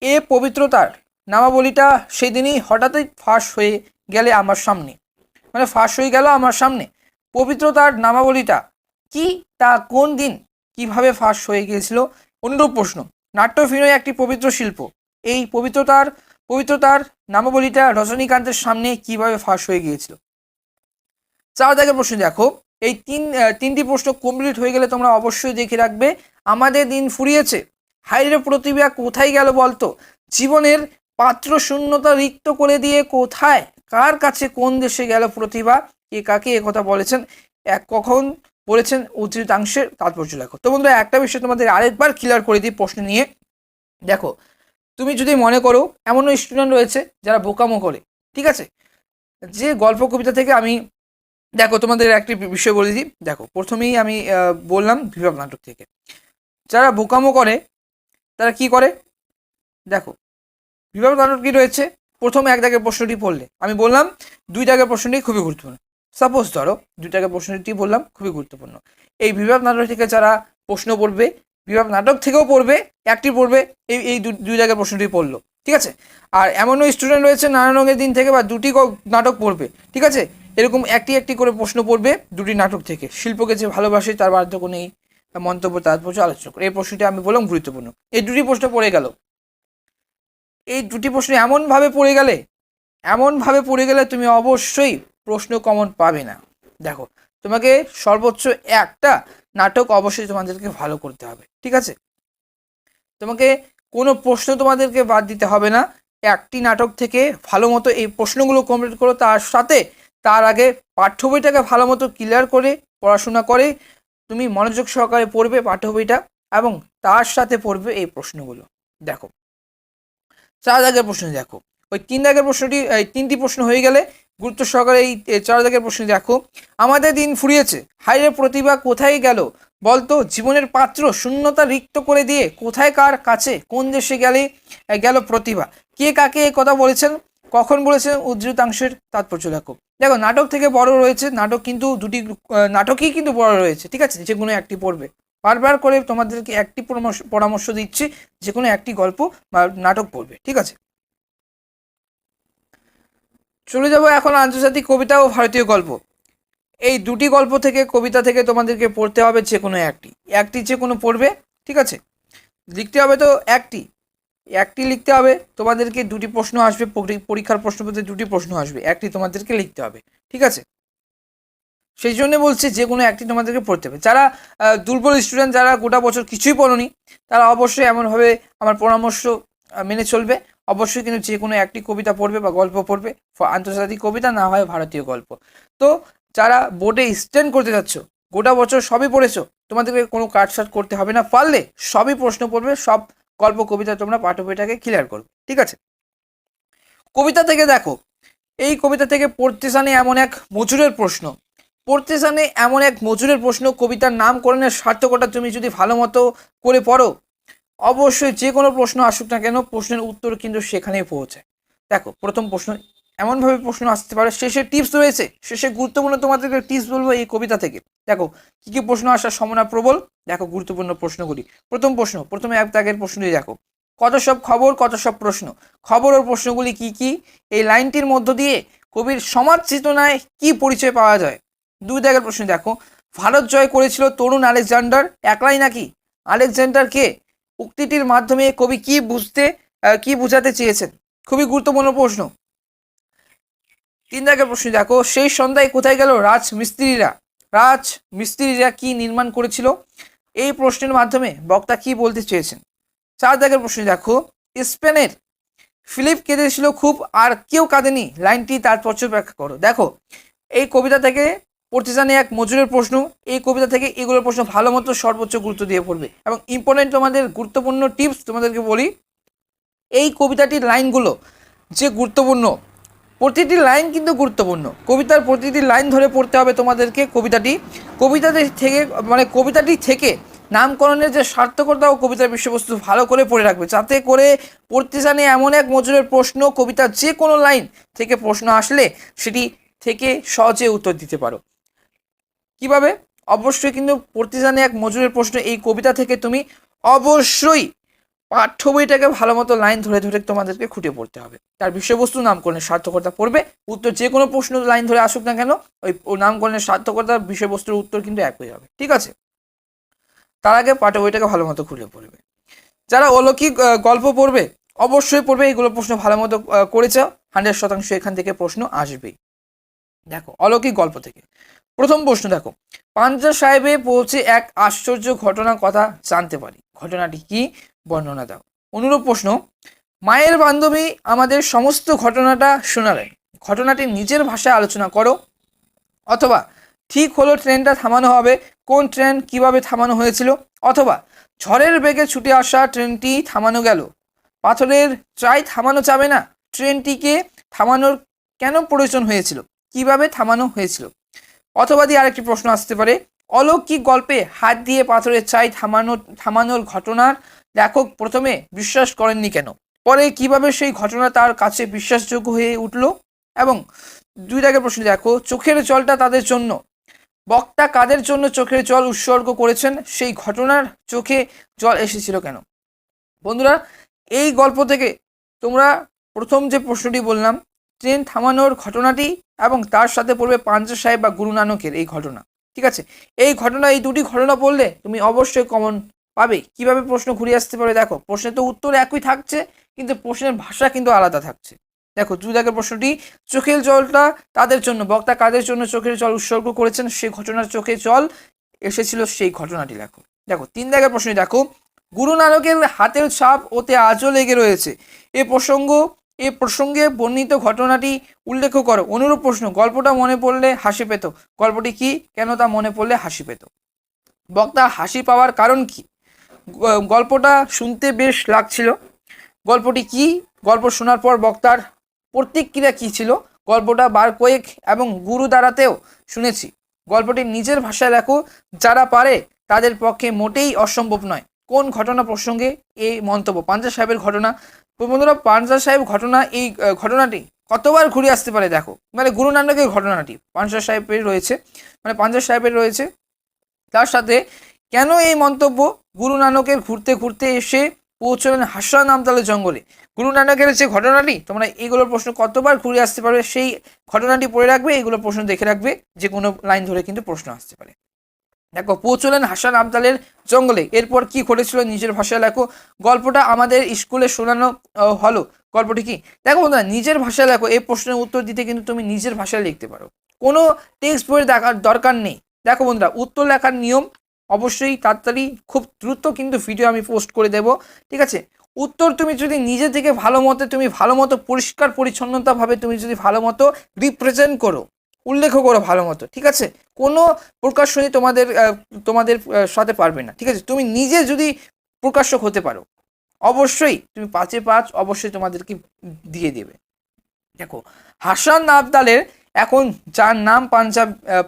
এ পবিত্রতার নামাবলীটা সেদিনই হঠাৎই ফাঁস হয়ে গেল আমার সামনে। পবিত্রতার নামাবলীটা কি, তা কোন দিন কিভাবে ফাঁস হয়ে গিয়েছিল। অনুরূপ প্রশ্ন, নাট্যাভিনয় একটি পবিত্র শিল্প, এই পবিত্রতার পবিত্রতার নামাবলীটা রজনীকান্তের সামনে কিভাবে ফাঁস হয়ে গিয়েছিল। 4 দাগের প্রশ্ন দেখো, এই তিনটি প্রশ্ন কমপ্লিট হয়ে গেলে তোমরা অবশ্যই দেখে রাখবে আমাদের দিন ফুরিয়েছে, হায়রে প্রতিভা কোথায় গেল বলতো, জীবনের পাত্র শূন্যতা রিক্ত করে দিয়ে কোথায় কার কাছে কোন দেশে গেল প্রতিভা, কে কাকে একথা বলেছেন, কখন বলেছেন, উদ্ধৃতাংশের তাৎপর্য লেখো। তো বন্ধুরা একটা বিষয় তোমাদের আরেকবার ক্লিয়ার করে দিই প্রশ্ন নিয়ে। দেখো তুমি যদি মনে করো এমনও স্টুডেন্ট রয়েছে যারা বোকামো করে, ঠিক আছে, যে গল্প কবিতা থেকে আমি দেখো তোমাদের একটি বিষয় বলে দিই। দেখো প্রথমেই আমি বললাম বিভাগ নাটক থেকে যারা বোকামো করে তারা কি করে, দেখো বিভাগ নাটক কি রয়েছে, প্রথম 1 দাগের প্রশ্নটি পড়লে আমি বললাম 2 দাগের প্রশ্নটি খুবই গুরুত্বপূর্ণ। সাপোজ ধরো 2 দাগের প্রশ্নটি বললাম খুবই গুরুত্বপূর্ণ, এই বিভাগ নাটক থেকে যারা প্রশ্ন পড়বে, বিভাগ নাটক থেকেও পড়বে, একটি পড়বে, এই 2 দাগের প্রশ্নটি পড়লো, ঠিক আছে। আর এমনও স্টুডেন্ট রয়েছে নানা রঙের দিন থেকে বা 2টি নাটক পড়বে, ঠিক আছে, এরকম একটি করে প্রশ্ন পড়বে 2টি নাটক থেকে। শিল্পকে যে ভালোবাসে তার বার্ধক্য নেই, মন্তব্য তাৎপর্য আলোচনা করে, এই প্রশ্নটি আমি বললাম গুরুত্বপূর্ণ। এই 2টি প্রশ্ন পড়ে গেল, এই 2টি প্রশ্ন এমনভাবে পড়ে গেলে তুমি অবশ্যই প্রশ্ন কমন পাবে না। দেখো তোমাকে সর্বোচ্চ একটা নাটক অবশ্যই তোমাদেরকে ভালো করতে হবে, ঠিক আছে, তোমাকে কোনো প্রশ্ন তোমাদেরকে বাদ দিতে হবে না, একটি নাটক থেকে ভালো মতো এই প্রশ্নগুলো কমপ্লিট করো, তার সাথে তার আগে পাঠ্য বইটাকে ভালো মতো ক্লিয়ার করে পড়াশোনা করে তুমি মনোযোগ সহকারে পড়বে পাঠ্য বইটা, এবং তার সাথে পড়বে এই প্রশ্নগুলো। দেখো 4 দাগের প্রশ্ন দেখো, ওই 3 দাগের প্রশ্নটি, এই 3টি প্রশ্ন হয়ে গেলে গুরুত্ব সহকারে এই 4 দাগের প্রশ্ন দেখো, আমাদের দিন ফুরিয়েছে, হায়রে প্রতিভা কোথায় গেল বলতো, জীবনের পাত্র শূন্যতা রিক্ত করে দিয়ে কোথায় কার কাছে কোন দেশে গেল প্রতিভা, কে কাকে এই কথা বলেছেন, কখন বলেছেন, উদ্ধৃতাংশের তাৎপর্য লেখো। দেখো নাটক থেকে বড় রয়েছে, নাটক কিন্তু 2টি নাটকই কিন্তু বড় রয়েছে, ঠিক আছে, যে কোনো একটি পড়বে, বারবার করে তোমাদেরকে একটি পরামর্শ দিচ্ছি, যে কোনো একটি গল্প বা নাটক পড়বে, ঠিক আছে। চলে যাব এখন আন্তর্জাতিক কবিতা ও ভারতীয় গল্প। এই 2টি গল্প থেকে কবিতা থেকে তোমাদেরকে পড়তে হবে যে কোনো একটি যে কোনো পড়বে, ঠিক আছে, লিখতে হবে তো একটি লিখতে হবে, তোমাদেরকে 2টি প্রশ্ন আসবে, পরীক্ষার প্রশ্নপত্রে 2টি প্রশ্ন আসবে, একটি তোমাদেরকে লিখতে হবে, ঠিক আছে। সেই জন্য বলছি যে কোনো একটি তোমাদেরকে পড়তে হবে। যারা দুর্বল স্টুডেন্ট, যারা গোটা বছর কিছুই পড়োনি, তারা অবশ্যই এমনভাবে আমার পরামর্শ মেনে চলবে, অবশ্যই কিন্তু যে কোনো একটি কবিতা পড়বে বা গল্প পড়বে, আন্তর্জাতিক কবিতা না হয় ভারতীয় গল্প। তো যারা বোর্ডে স্ট্যান্ড করতে যাচ্ছ, গোটা বছর সবই পড়েছো, তোমাদেরকে কোনো কাটছাট করতে হবে না, পারলে সবই প্রশ্ন পড়বে, সব গল্প কবিতা তোমরা পাঠ্য বইটাকে ক্লিয়ার করবে, ঠিক আছে। কবিতা থেকে দেখো, এই কবিতা থেকে পড়তে জানে এমন এক মজুরের প্রশ্ন, কবিতার নামকরণের সার্থকতা তুমি যদি ভালো মতো করে পড়ো, অবশ্যই যে কোনো প্রশ্ন আসুক না কেন প্রশ্নের উত্তর কিন্তু সেখানেই পৌঁছায়। দেখো প্রথম প্রশ্ন এমনভাবে প্রশ্ন আসতে পারে, শেষে টিপস রয়েছে, শেষে গুরুত্বপূর্ণ তোমাদেরকে টিপস বলবো এই কবিতা থেকে। দেখো কী কী প্রশ্ন আসার সম্ভাবনা প্রবল, দেখো গুরুত্বপূর্ণ প্রশ্নগুলি। প্রথম প্রশ্ন, প্রথমে 1 দাগের প্রশ্নটি দেখো, কত সব খবর কত সব প্রশ্ন, খবর ও প্রশ্নগুলি কি কি, এই লাইনটির মধ্য দিয়ে কবির সমাজ চেতনায় কি পরিচয় পাওয়া যায়। 2 দাগের প্রশ্ন দেখো, ভারত জয় করেছিল তরুণ আলেকজান্ডার একলাই নাকি, আলেকজান্ডার কে, উক্তিটির মাধ্যমে কবি কি বুঝাতে চেয়েছেন, খুবই গুরুত্বপূর্ণ প্রশ্ন। 3 দাগের প্রশ্ন দেখো, সেই সন্ধ্যায় কোথায় গেল রাজমিস্ত্রিরা কি নির্মাণ করেছিল, এই প্রশ্নের মাধ্যমে বক্তা কি বলতে চেয়েছেন। 4 দাগের প্রশ্ন দেখো, স্পেনের ফিলিপ কেঁদেছিল খুব আর কেউ কাঁদেনি, লাইনটি তাৎপর্য ব্যাখ্যা করো। দেখো এই কবিতা থেকে পড়তে জানে এক মজুরের প্রশ্ন, এই কবিতা থেকে এগুলোর প্রশ্ন ভালো মতো সর্বোচ্চ গুরুত্ব দিয়ে পড়বে, এবং ইম্পর্টেন্ট তোমাদের গুরুত্বপূর্ণ টিপস তোমাদেরকে বলি, এই কবিতাটির লাইনগুলো যে গুরুত্বপূর্ণ, প্রতিটি লাইন কিন্তু গুরুত্বপূর্ণ, কবিতার প্রতিটি লাইন ধরে পড়তে হবে তোমাদেরকে। কবিতাটি থেকে নামকরণের যে সার্থকতা ও কবিতার বিষয়বস্তু ভালো করে পড়ে রাখবে, যাতে করে পড়তে জানে এমন এক মজুরের প্রশ্ন, কবিতার যে কোনো লাইন থেকে প্রশ্ন আসলে সেটি থেকে সহজে উত্তর দিতে পারো। কিভাবে, অবশ্যই কিন্তু পড়তে জানে এক মজুরের প্রশ্ন, এই কবিতা থেকে তুমি অবশ্যই পাঠ্য বইটাকে ভালো মতো লাইন ধরে ধরে তোমাদেরকে খুঁটে পড়তে হবে, তার বিষয়বস্তু নামকরণের সার্থকতা পড়বে, উত্তর যে কোনো প্রশ্ন লাইন ধরে আসুক না কেন ওই নামকরণের সার্থকতার বিষয়বস্তুর উত্তর কিন্তু এক হয়ে যাবে, ঠিক আছে। তার আগে পাঠ্য বইটাকে ভালো মতো খুলে পড়বে। যারা অলৌকিক গল্প পড়বে, অবশ্যই পড়বে, এগুলো প্রশ্ন ভালো মতো করেছ, 100% এখান থেকে প্রশ্ন আসবেই। দেখো অলৌকিক গল্প থেকে প্রথম প্রশ্ন দেখো, পাঞ্জা সাহেবে পৌঁছে এক আশ্চর্য ঘটনার কথা জানতে পারি, ঘটনাটি কি বর্ণনা দাও। অনুরূপ প্রশ্ন, মায়ের বান্ধবী আমাদের সমস্ত ঘটনাটা শোনালেন, ঘটনাটি নিজের ভাষায় আলোচনা করো। অথবা ঠিক হলো ট্রেনটা থামানো হবে, কোন ট্রেন কিভাবে থামানো হয়েছিল। অথবা ঝড়ের বেগে ছুটে আসা ট্রেনটি থামানো গেল, পাথরের ট্রাই থামানো যাবে না, ট্রেনটিকে থামানোর কেন প্রয়োজন হয়েছিল, কিভাবে থামানো হয়েছিল। অথবা দিয়ে আরেকটি প্রশ্ন আসতে পারে, অলৌকিক গল্পে হাত দিয়ে পাথরের চাই থামানোর ঘটনার লেখক প্রথমে বিশ্বাস করেননি কেন, পরে কিভাবে সেই ঘটনা তার কাছে বিশ্বাসযোগ্য হয়ে উঠল। এবং 2 দাগের প্রশ্ন দেখো, চোখের জলটা তাদের জন্য, বক্তা কাদের জন্য চোখের জল উৎসর্গ করেছেন, সেই ঘটনার চোখে জল এসেছিল কেন। বন্ধুরা এই গল্প থেকে তোমরা প্রথম যে প্রশ্নটি বললাম ট্রেন থামানোর ঘটনাটি এবং তার সাথে পড়বে পাঞ্জা সাহেব বা গুরু নানকের এই ঘটনা, ঠিক আছে। এই ঘটনা, এই দুটি ঘটনা পড়লে তুমি অবশ্যই কমন পাবে। কিভাবে প্রশ্ন ঘুরে আসতে পারে দেখো, প্রশ্নের তো উত্তর একই থাকছে কিন্তু প্রশ্নের ভাষা কিন্তু আলাদা থাকছে। দেখো 2 দাগের প্রশ্নটি, চোখের জলটা তাদের জন্য, বক্তা কাদের জন্য চোখের জল উৎসর্গ করেছেন, সেই ঘটনার চোখে জল এসেছিল, সেই ঘটনাটি লেখো। দেখো 3 দাগের প্রশ্নটি দেখো, গুরু নানকের হাতের ছাপ ওতে আজও লেগে রয়েছে, এ প্রসঙ্গে বর্ণিত ঘটনাটি উল্লেখ করো। অনুরূপ প্রশ্ন, গল্পটা মনে পড়লে হাসি পেত, গল্পটি কি, কেন তা মনে পড়লে হাসি পেত। বক্তা হাসি পাওয়ার কারণ কি, গল্পটা শুনতে বেশ লাগছিল, গল্পটি কি, গল্প শোনার পর বক্তার প্রতিক্রিয়া কি ছিল, গল্পটা বার কয়েক এবং গুরু দ্বারাতেও শুনেছি, গল্পটি নিজের ভাষায় লেখো, যারা পারে তাদের পক্ষে মোটেই অসম্ভব নয়। কোন ঘটনা প্রসঙ্গে এই মন্তব্য, পাঞ্জা সাহেবের ঘটনা। তো বন্ধুরা পাঞ্জা সাহেব ঘটনা, এই ঘটনাটি কতবার ঘুরে আসতে পারে দেখো, মানে গুরু নানকের ঘটনাটি পাঞ্জা সাহেবের রয়েছে, মানে পাঞ্জা সাহেবের রয়েছে, তার সাথে কেন এই মন্তব্য, গুরু নানকের ঘুরতে ঘুরতে এসে পৌঁছলেন হাসা নামতালের জঙ্গলে, গুরু নানকের যে ঘটনাটি, তোমরা এইগুলোর প্রশ্ন কতবার ঘুরে আসতে পারবে সেই ঘটনাটি পড়ে রাখবে, এইগুলো প্রশ্ন দেখে রাখবে, যে কোনো লাইন ধরে কিন্তু প্রশ্ন আসতে পারে। দেখো পৌঁছলেন হাসান আবদালের জঙ্গলে, এরপর কি ঘটেছিল নিজের ভাষায় লেখো, গল্পটা আমাদের স্কুলে শোনানো হলো, গল্পটি কি। দেখো বন্ধুরা নিজের ভাষায় লেখো, এই প্রশ্নের উত্তর দিতে কিন্তু তুমি নিজের ভাষায় লিখতে পারো, কোনো টেক্সট বইয়ের দেখার দরকার নেই। দেখো বন্ধুরা উত্তর লেখার নিয়ম অবশ্যই তাড়াতাড়ি খুব দ্রুত কিন্তু ভিডিও আমি পোস্ট করে দেব, ঠিক আছে। উত্তর তুমি যদি নিজে থেকে ভালো মতো পরিষ্কার পরিচ্ছন্নতাভাবে তুমি যদি ভালো মতো রিপ্রেজেন্ট করো, উল্লেখ করো ভালো মতো, ঠিক আছে, কোনো প্রকাশনী তোমাদের সাথে পারবে না, ঠিক আছে। তুমি নিজে যদি প্রকাশক হতে পারো অবশ্যই তুমি 5-এ 5 অবশ্যই তোমাদেরকে দিয়ে দেবে। দেখো হাসান আবদালের, এখন যার নাম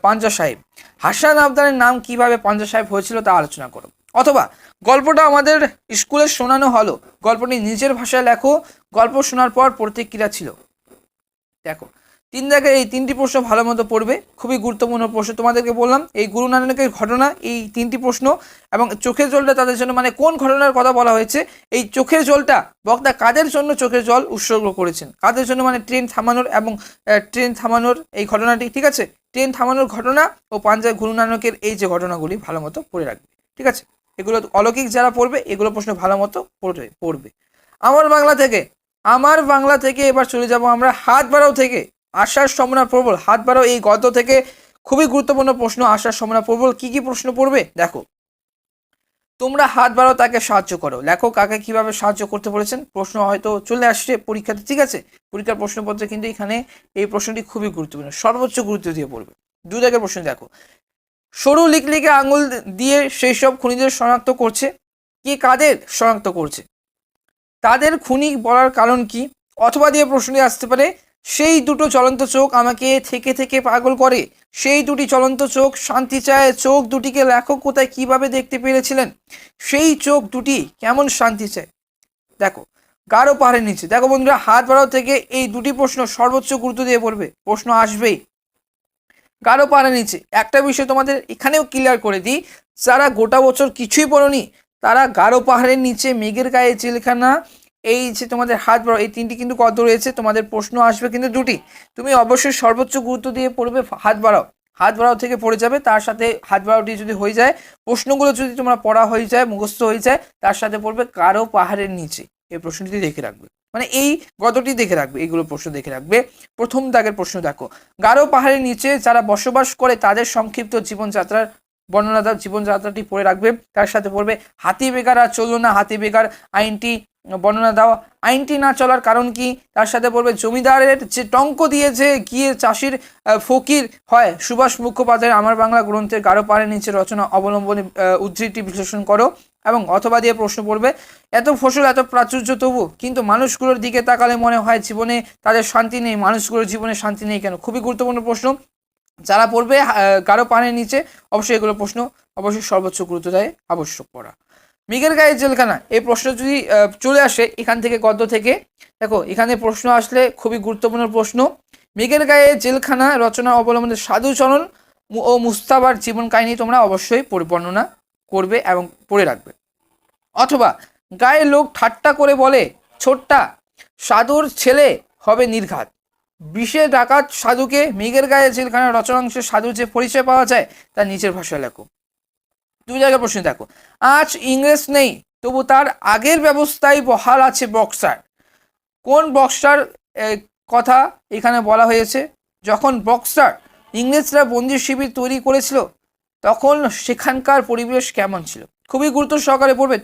পাঞ্জা সাহেব, হাসান আবদালের নাম কিভাবে পাঞ্জা সাহেব হয়েছিল তা আলোচনা করো। অথবা গল্পটা আমাদের স্কুলে শোনানো হলো, গল্পটি নিজের ভাষায় লেখো, গল্প শোনার পর প্রতিক্রিয়া ছিল। দেখো 3 দাগের এই 3টি প্রশ্ন ভালো মতো পড়বে, খুবই গুরুত্বপূর্ণ প্রশ্ন। তোমাদেরকে বললাম এই গুরু নানকের ঘটনা, এই 3টি প্রশ্ন এবং চোখের জলটা তাদের জন্য, মানে কোন ঘটনার কথা বলা হয়েছে, এই চোখের জলটা বক্তা কাদের জন্য চোখের জল উৎসর্গ করেছেন, কাদের জন্য, মানে ট্রেন থামানোর এবং ট্রেন থামানোর এই ঘটনাটি, ঠিক আছে, ট্রেন থামানোর ঘটনা ও পাঞ্জাব গুরু নানকের এই যে ঘটনাগুলি ভালো মতো পড়ে রাখবে, ঠিক আছে। এগুলো অলৌকিক যারা পড়বে এগুলো প্রশ্ন ভালো মতো পড়বে। আমার বাংলা থেকে এবার চলে যাব আমরা হাত বাড়াও থেকে, আশার সম্ভাবনা প্রবল, হাত বাড়াও এই গদ্য থেকে খুবই গুরুত্বপূর্ণ প্রশ্ন, আশার সম্ভাবনা প্রবল। কি কি প্রশ্ন পড়বে দেখো, তোমরা হাত বাড়াও তাকে সাহায্য করো, লেখক কাকে কিভাবে সাহায্য করতে বলেছেন, প্রশ্ন হয়তো চলে আসছে পরীক্ষাতে, ঠিক আছে, পরীক্ষার প্রশ্নপত্রে কিন্তু এখানে এই প্রশ্নটি খুবই গুরুত্বপূর্ণ, সর্বোচ্চ গুরুত্ব দিয়ে পড়বে। 2 দাগের প্রশ্ন দেখো, সরু লিকলিকে আঙুল দিয়ে সেই সব খুনিদের শনাক্ত করছে, কে কাদের শনাক্ত করছে, তাদের খুনি বলার কারণ কি। অথবা দিয়ে প্রশ্নটি আসতে পারে, সেই দুটো জ্বলন্ত চোখ আমাকে থেকে থেকে পাগল করে, সেই দুটি জ্বলন্ত চোখ শান্তি চায়, চোখ দুটিকে লেখক কোথায় কিভাবে দেখতে পেরেছিলেন, সেই চোখ দুটি কেমন শান্তি চায়। দেখো গাঢ় পাহাড়ের নিচে, দেখো বন্ধুরা হাত বাড়াও থেকে এই দুটি প্রশ্ন সর্বোচ্চ গুরুত্ব দিয়ে পড়বে, প্রশ্ন আসবেই। গাঢ় পাহাড়ের নিচে একটা বিষয় তোমাদের এখানেও ক্লিয়ার করে দিই, যারা গোটা বছর কিছুই পড়োনি তারা গাঢ় পাহাড়ের নিচে মেঘের গায়ে জেলখানা, এই যে তোমাদের হাত বাড়াও, এই 3টি কিন্তু কত রয়েছে, তোমাদের প্রশ্ন আসবে কিন্তু 2টি, তুমি অবশ্যই সর্বোচ্চ গুরুত্ব দিয়ে পড়বে হাত বাড়াও থেকে পড়ে যাবে, তার সাথে হাত বাড়াওটি যদি হয়ে যায়, প্রশ্নগুলো যদি তোমরা পড়া হয়ে যায়, মুখস্থ হয়ে যায়, তার সাথে পড়বে গাঢ় পাহাড়ের নিচে, এই প্রশ্নটি দেখে রাখবে, মানে এই গতটি দেখে রাখবে, এইগুলো প্রশ্ন দেখে রাখবে। প্রথম দাগের প্রশ্ন দেখো, গারো পাহাড়ের নিচে যারা বসবাস করে তাদের সংক্ষিপ্ত জীবনযাত্রার বর্ণনা দাও। জীবনযাত্রাটি পড়ে রাখবে। তার সাথে পড়বে হাতি বেগার আর চললো না, হাতি বেগার আইনটি বর্ণনা দাও। আইনটি না চলার কারণ কি? তার সাথে পড়বে জমিদারের যে টঙ্ক দিয়ে যে গিয়ে চাষির ফকির হয়, সুভাষ মুখোপাধ্যায়ের আমার বাংলা গ্রন্থের গারো পাহাড়ের নিচে রচনা অবলম্বনে উদ্ধৃতি বিশ্লেষণ করো। এবং অথবা দিয়ে প্রশ্ন পড়বে, এত ফসল এত প্রাচুর্য তবু কিন্তু মানুষগুলোর দিকে তাকালে মনে হয় জীবনে তাদের শান্তি নেই, মানুষগুলোর জীবনে শান্তি নেই কেন? খুবই গুরুত্বপূর্ণ প্রশ্ন। যারা পড়বে গারো পাহাড়ের নিচে, অবশ্যই এগুলো প্রশ্ন অবশ্যই সর্বোচ্চ গুরুত্ব দেয় আবশ্যক পড়া। মৃগের গায়ে জেলখানা, এই প্রশ্ন যদি চলে আসে এখান থেকে, গদ্য থেকে, দেখো এখানে প্রশ্ন আসলে খুবই গুরুত্বপূর্ণ প্রশ্ন। মৃগের গায়ে জেলখানা রচনা অবলম্বনে সাধুচরণ ও মুস্তাবার জীবন কাহিনী তোমরা অবশ্যই বর্ণনা করবে এবং পড়ে রাখবে। অথবা গায়ে লোক ঠাট্টা করে বলে, ছোট্টা সাধুর ছেলে হবে নির্ঘাত, বিষে ডাকাত সাধুকে মৃগের গায়ে জেলখানা রচনাংশে সাধুর যে পরিচয় পাওয়া যায় তার নিচের ভাষায় লেখো। দুই জায়গায় প্রশ্ন দেখো, আজ ইংরেজ নেই তবু তার আগের ব্যবস্থায় বহাল আছে বক্সার। কোন বক্সার কথা এখানে বলা হয়েছে? যখন বক্সার ইংরেজরা বন্দি শিবির তৈরি করেছিল তখন সেখানকার পরিবেশ কেমন ছিল? খুবই গুরুত্ব সহকারে পড়বে।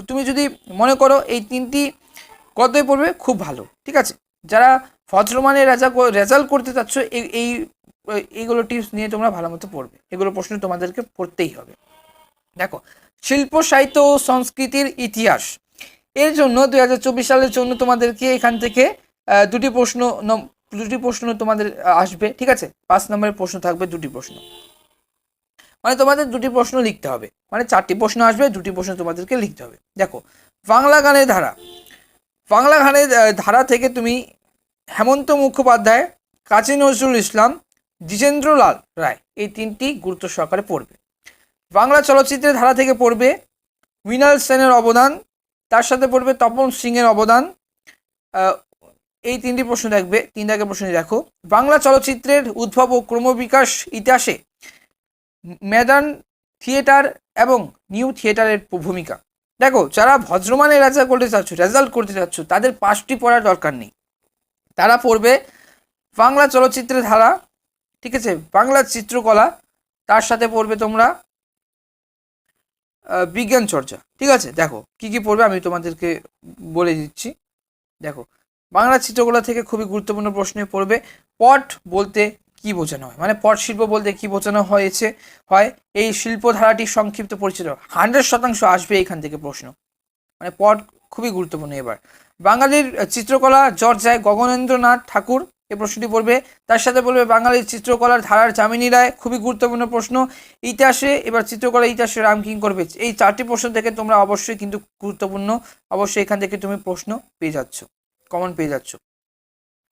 তুমি যদি মনে করো এই তিনটি গদ্যে পড়বে, খুব ভালো, ঠিক আছে। যারা ফজরমানের রেজাল্ট করতে চাচ্ছ এইগুলো টিপস নিয়ে তোমরা ভালো মতো পড়বে, এগুলো প্রশ্ন তোমাদেরকে পড়তেই হবে। দেখো, শিল্প সাহিত্য ও সংস্কৃতির ইতিহাস, এর জন্য 2024 সালের জন্য তোমাদেরকে এখান থেকে দুটি প্রশ্ন তোমাদের আসবে, ঠিক আছে। 5 নম্বরের প্রশ্ন থাকবে, দুটি প্রশ্ন, মানে তোমাদের দুটি প্রশ্ন লিখতে হবে, মানে 4টি প্রশ্ন আসবে, দুটি প্রশ্ন তোমাদেরকে লিখতে হবে। দেখো, বাংলা গানের ধারা থেকে তুমি হেমন্ত মুখোপাধ্যায়, কাজী নজরুল ইসলাম, দ্বিজেন্দ্রলাল রায়, এই তিনটি গুরুত্ব সহকারে পড়বে। বাংলা চলচ্চিত্রের ধারা থেকে পড়বে মৃণাল সেনের অবদান, তার সাথে পড়বে তপন সিংয়ের অবদান। এই তিনটি প্রশ্ন দেখবে। 3 দাগের প্রশ্ন দেখো, বাংলা চলচ্চিত্রের উদ্ভব ও ক্রমবিকাশ ইতিহাসে মডার্ন থিয়েটার এবং নিউ থিয়েটারের ভূমিকা। দেখো, যারা ভদ্রমানের রেজাল্ট করতে চাচ্ছ তাদের 5টি পড়ার দরকার নেই, তারা পড়বে বাংলা চলচ্চিত্রের ধারা, ঠিক আছে, বাংলা চিত্রকলা, তার সাথে পড়বে তোমরা বিজ্ঞান চর্চা, ঠিক আছে। দেখো কি কি পড়বে আমি তোমাদেরকে বলে দিচ্ছি। দেখো, বাংলা চিত্রকলা থেকে খুবই গুরুত্বপূর্ণ প্রশ্নে পড়বে পট বলতে কি বোঝানো হয়, মানে পট শিল্প বলতে কি বোঝানো হয় এই শিল্প ধারাটির সংক্ষিপ্ত পরিচিত। 100% আসবে এখান থেকে প্রশ্ন, মানে পট খুবই গুরুত্বপূর্ণ। এবার বাঙালির চিত্রকলা চর্চায় গগনেন্দ্রনাথ ঠাকুর, এই প্রশ্নটি পড়বে। তার সাথে বলবে বাঙালির চিত্রকলার ধারার যামিনী রায়, খুবই গুরুত্বপূর্ণ প্রশ্ন। ইতিহাসে, এবার চিত্রকলা ইতিহাসে রামকিঙ্কর বেচ, এই 4টি প্রশ্ন থেকে তোমরা অবশ্যই কিন্তু গুরুত্বপূর্ণ, অবশ্যই এখান থেকে তুমি প্রশ্ন পেয়ে যাচ্ছ, কমন পেয়ে যাচ্ছ।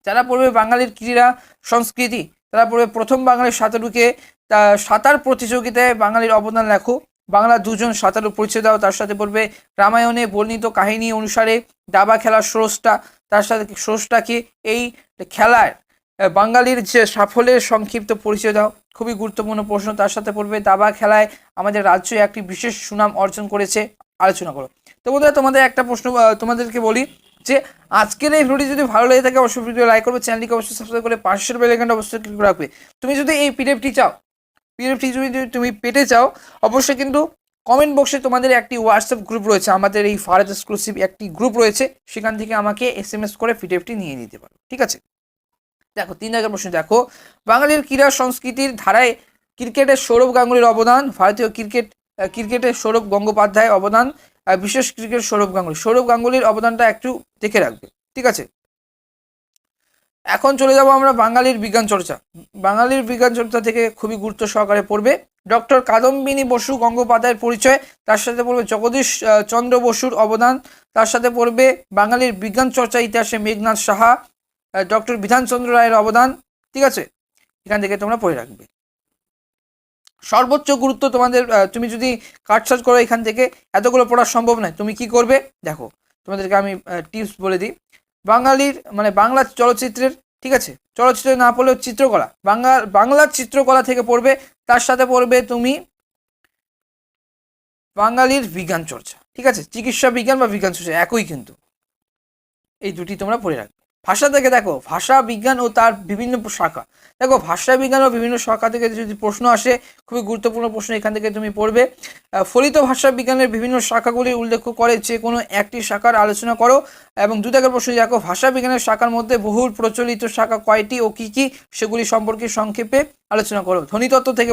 যারা পড়বে বাঙালির ক্রীড়া সংস্কৃতি, তারা পড়বে প্রথম বাঙালির সাঁতারুকে সাঁতার প্রতিযোগিতায় বাঙালির অবদান লেখো। বাংলা 2জন সাঁতারু পরিচয় দাও। তার সাথে পড়বে রামায়ণে বর্ণিত কাহিনী অনুসারে দাবা খেলার স্রষ্টা, তার সাথে স্রষ্টাকে এই খেলার বাঙালির যে সাফল্যের সংক্ষিপ্ত পরিচয় দাও, খুবই গুরুত্বপূর্ণ প্রশ্ন। তার সাথে পড়বে দাবা খেলায় আমাদের রাজ্য একটি বিশেষ সুনাম অর্জন করেছে, আলোচনা করো। তো বন্ধুরা, তোমাদের একটা প্রশ্ন তোমাদেরকে বলি যে আজকের এই ভিডিওটি যদি ভালো লেগে থাকে অবশ্যই ভিডিও লাইক করবে, চ্যানেলটিকে অবশ্যই সাবস্ক্রাইব করে পাশের বেল আইকনটা অবশ্যই ক্লিক করে রাখবে। তুমি যদি এই পিডিএফটি যদি তুমি পেতে চাও, অবশ্যই কিন্তু কমেন্ট বক্সে তোমাদের একটি হোয়াটসঅ্যাপ গ্রুপ রয়েছে, আমাদের এই ফারাজ এক্সক্লুসিভ একটি গ্রুপ রয়েছে, সেখান থেকে আমাকে SMS করে পিডিএফটি নিয়ে নিতে পারো, ঠিক আছে। দেখো, 3 দাগের প্রশ্ন দেখো, বাঙালির ক্রীড়া সংস্কৃতির ধারায় ক্রিকেটের সৌরভ গাঙ্গুলির অবদান, ভারতীয় ক্রিকেটের সৌরভ গঙ্গোপাধ্যায় অবদান, বিশেষ ক্রিকেট সৌরভ গাঙ্গুলির অবদানটা একটু দেখে রাখবে, ঠিক আছে। এখন চলে যাব আমরা বাঙালির বিজ্ঞান চর্চা। বাঙালির বিজ্ঞান চর্চা থেকে খুবই গুরুত্ব সহকারে পড়বে ডক্টর কাদম্বিনী বসু গঙ্গোপাধ্যায়ের পরিচয়, তার সাথে পড়বে জগদীশ চন্দ্র বসুর অবদান, তার সাথে পড়বে বাঙালির বিজ্ঞান চর্চা ইতিহাসে মেঘনাথ সাহা, ডক্টর বিধানচন্দ্র রায়ের অবদান, ঠিক আছে। এখান থেকে তোমরা পড়ে রাখবে। সর্বোচ্চ গুরুত্ব তোমাদের, তুমি যদি কাট সার্চ করো এখান থেকে এতগুলো পড়া সম্ভব নয়, তুমি কি করবে দেখো, তোমাদেরকে আমি টিপস বলে দিই। বাঙালির মানে বাংলা চলচ্চিত্রের, ঠিক আছে, চলচ্চিত্র না পড়লেও চিত্রকলা, বাংলার চিত্রকলা থেকে পড়বে। তার সাথে পড়বে তুমি বাঙালির বিজ্ঞান চর্চা, ঠিক আছে, চিকিৎসা বিজ্ঞান বা বিজ্ঞান সূচি একই কিন্তু, এই দুটি তোমরা পড়ে রাখবে। ভাষা থেকে দেখো ভাষা বিজ্ঞান ও তার বিভিন্ন শাখা। দেখো ভাষা বিজ্ঞান ও বিভিন্ন শাখা থেকে যদি প্রশ্ন আসে, খুবই গুরুত্বপূর্ণ প্রশ্ন এখান থেকে তুমি পড়বে। ফলিত ভাষা বিজ্ঞানের বিভিন্ন শাখাগুলি উল্লেখ করে যে কোনো একটি শাখার আলোচনা করো। এবং 2 দাগের প্রশ্ন দেখো ভাষা বিজ্ঞানের শাখার মধ্যে বহুল প্রচলিত শাখা কয়টি ও কি কি সেগুলি সম্পর্কে সংক্ষেপে আলোচনা করো। ধ্বনিতত্ত্ব থেকে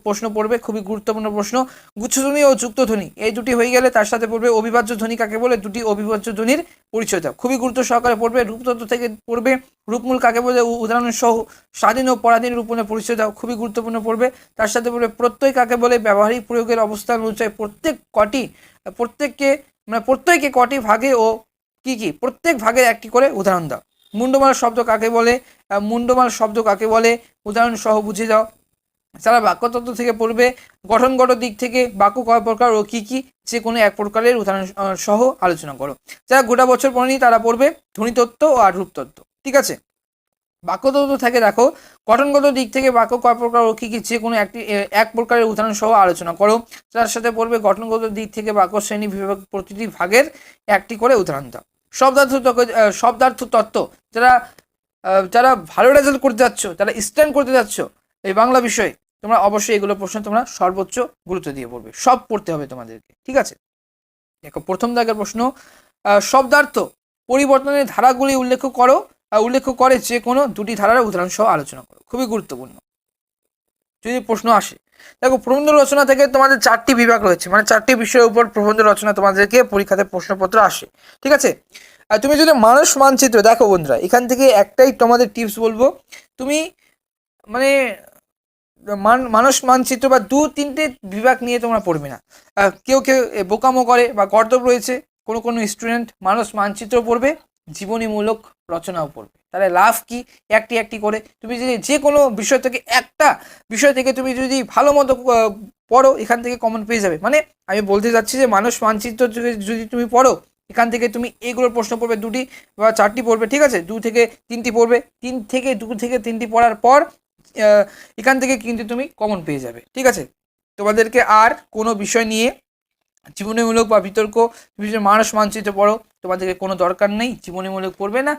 প্রশ্ন পড়বে, খুবই গুরুত্বপূর্ণ প্রশ্ন। গুচ্ছধ্বনি ও যুক্তধ্বনি এই দুটি হয়ে গেলে তার সাথে পড়বে অবিভাজ্য ধ্বনি কাকে বলে, দুটি অবিভাজ্য ধ্বনির পরিচয় দাও, খুবই গুরুত্ব সহকারে পড়বে। রূপতত্ত্ব থেকে পড়বে রূপমূল কাকে বলে, উদাহরণ সহ স্বাধীন ও পরাধীন রূপমূলের পরিচয় দাও, খুবই গুরুত্বপূর্ণ পড়বে। তার সাথে পড়বে প্রত্যয় কাকে বলে, ব্যবহারিক প্রয়োগের অবস্থান অনুযায়ী প্রত্যেককে কটি ভাগে ও কি কি প্রত্যেক ভাগের একটি করে উদাহরণ দাও। মুন্ডমাল শব্দ কাকে বলে, উদাহরণ সহ বুঝিয়ে দাও। যারা বাক্যতত্ত্ব থেকে পড়বে গঠনগত দিক থেকে বাক্য কয় প্রকার ও কি কি যে কোনো এক প্রকারের উদাহরণ সহ আলোচনা করো। যারা গোটা বছর পড়েনি তারা পড়বে ধ্বনিতত্ত্ব আর রূপতত্ত্ব। ঠিক আছে, বাক্যতত্ত্ব থেকে দেখো গঠনগত দিক থেকে বাক্য কয় প্রকার ও কি কি যে কোনো এক প্রকারের উদাহরণ সহ আলোচনা করো। তার সাথে পড়বে গঠনগত দিক থেকে বাক্য শ্রেণী বিভাগ প্রতিটি ভাগের একটি করে উদাহরণ দাও। শব্দার্থ তত্ত্ব, যারা ভালো রেজাল্ট করতে যাচ্ছ, যারা স্ট্যান্ড করতে যাচ্ছ এই বাংলা বিষয়ে, তোমরা অবশ্যই এগুলো প্রশ্ন তোমরা সর্বোচ্চ গুরুত্ব দিয়ে পড়বে, সব পড়তে হবে তোমাদেরকে। ঠিক আছে, দেখো প্রথম দাগের প্রশ্ন, শব্দার্থ পরিবর্তনের ধারাগুলি উল্লেখ করে যে কোনো দুটি ধারার উদাহরণ সহ আলোচনা করো, খুবই গুরুত্বপূর্ণ যদি প্রশ্ন আসে। দেখো প্রবন্ধ রচনা থেকে তোমাদের 4টি বিভাগ রয়েছে, মানে 4টি বিষয়ের উপর প্রবন্ধ রচনা তোমাদেরকে পরীক্ষাতে প্রশ্নপত্র আসে। ঠিক আছে, আর তুমি যদি মানুষ মানচিত্র দেখো বন্ধুরা, এখান থেকে একটাই তোমাদের টিপস বলবো, তুমি মানে মানুষ মানচিত্র বা 2-3টে বিভাগ নিয়ে তোমরা পড়বে না। কেউ বোকামো করে বা গর্দব রয়েছে, কোনো স্টুডেন্ট মানুষ মানচিত্র পড়বে, জীবনীমূলক রচনাও পড়বে, তাহলে লাভ কি, একটি করে তুমি যদি যে কোনো বিষয় থেকে একটা বিষয় থেকে তুমি যদি ভালো মতো পড়ো, এখান থেকে কমন পেয়ে যাবে। মানে আমি বলতে চাচ্ছি যে মানুষ মানচিত্র যদি তুমি পড়ো, এখান থেকে তুমি এইগুলোর প্রশ্ন পড়বে 2টি বা 4টি পড়বে। ঠিক আছে, 2 থেকে 3টি পড়বে, 2 থেকে 3টি পড়ার পর এখান থেকে কিন্তু তুমি কমন পেয়ে যাবে। ঠিক আছে, তোমাদেরকে আর কোনো বিষয় নিয়ে জীবনীমূলক বা বিতর্ক মানুষ মানচিত্র পড়ো, তোমাদেরকে কোনো দরকার নেই, জীবনীমূলক পড়বে না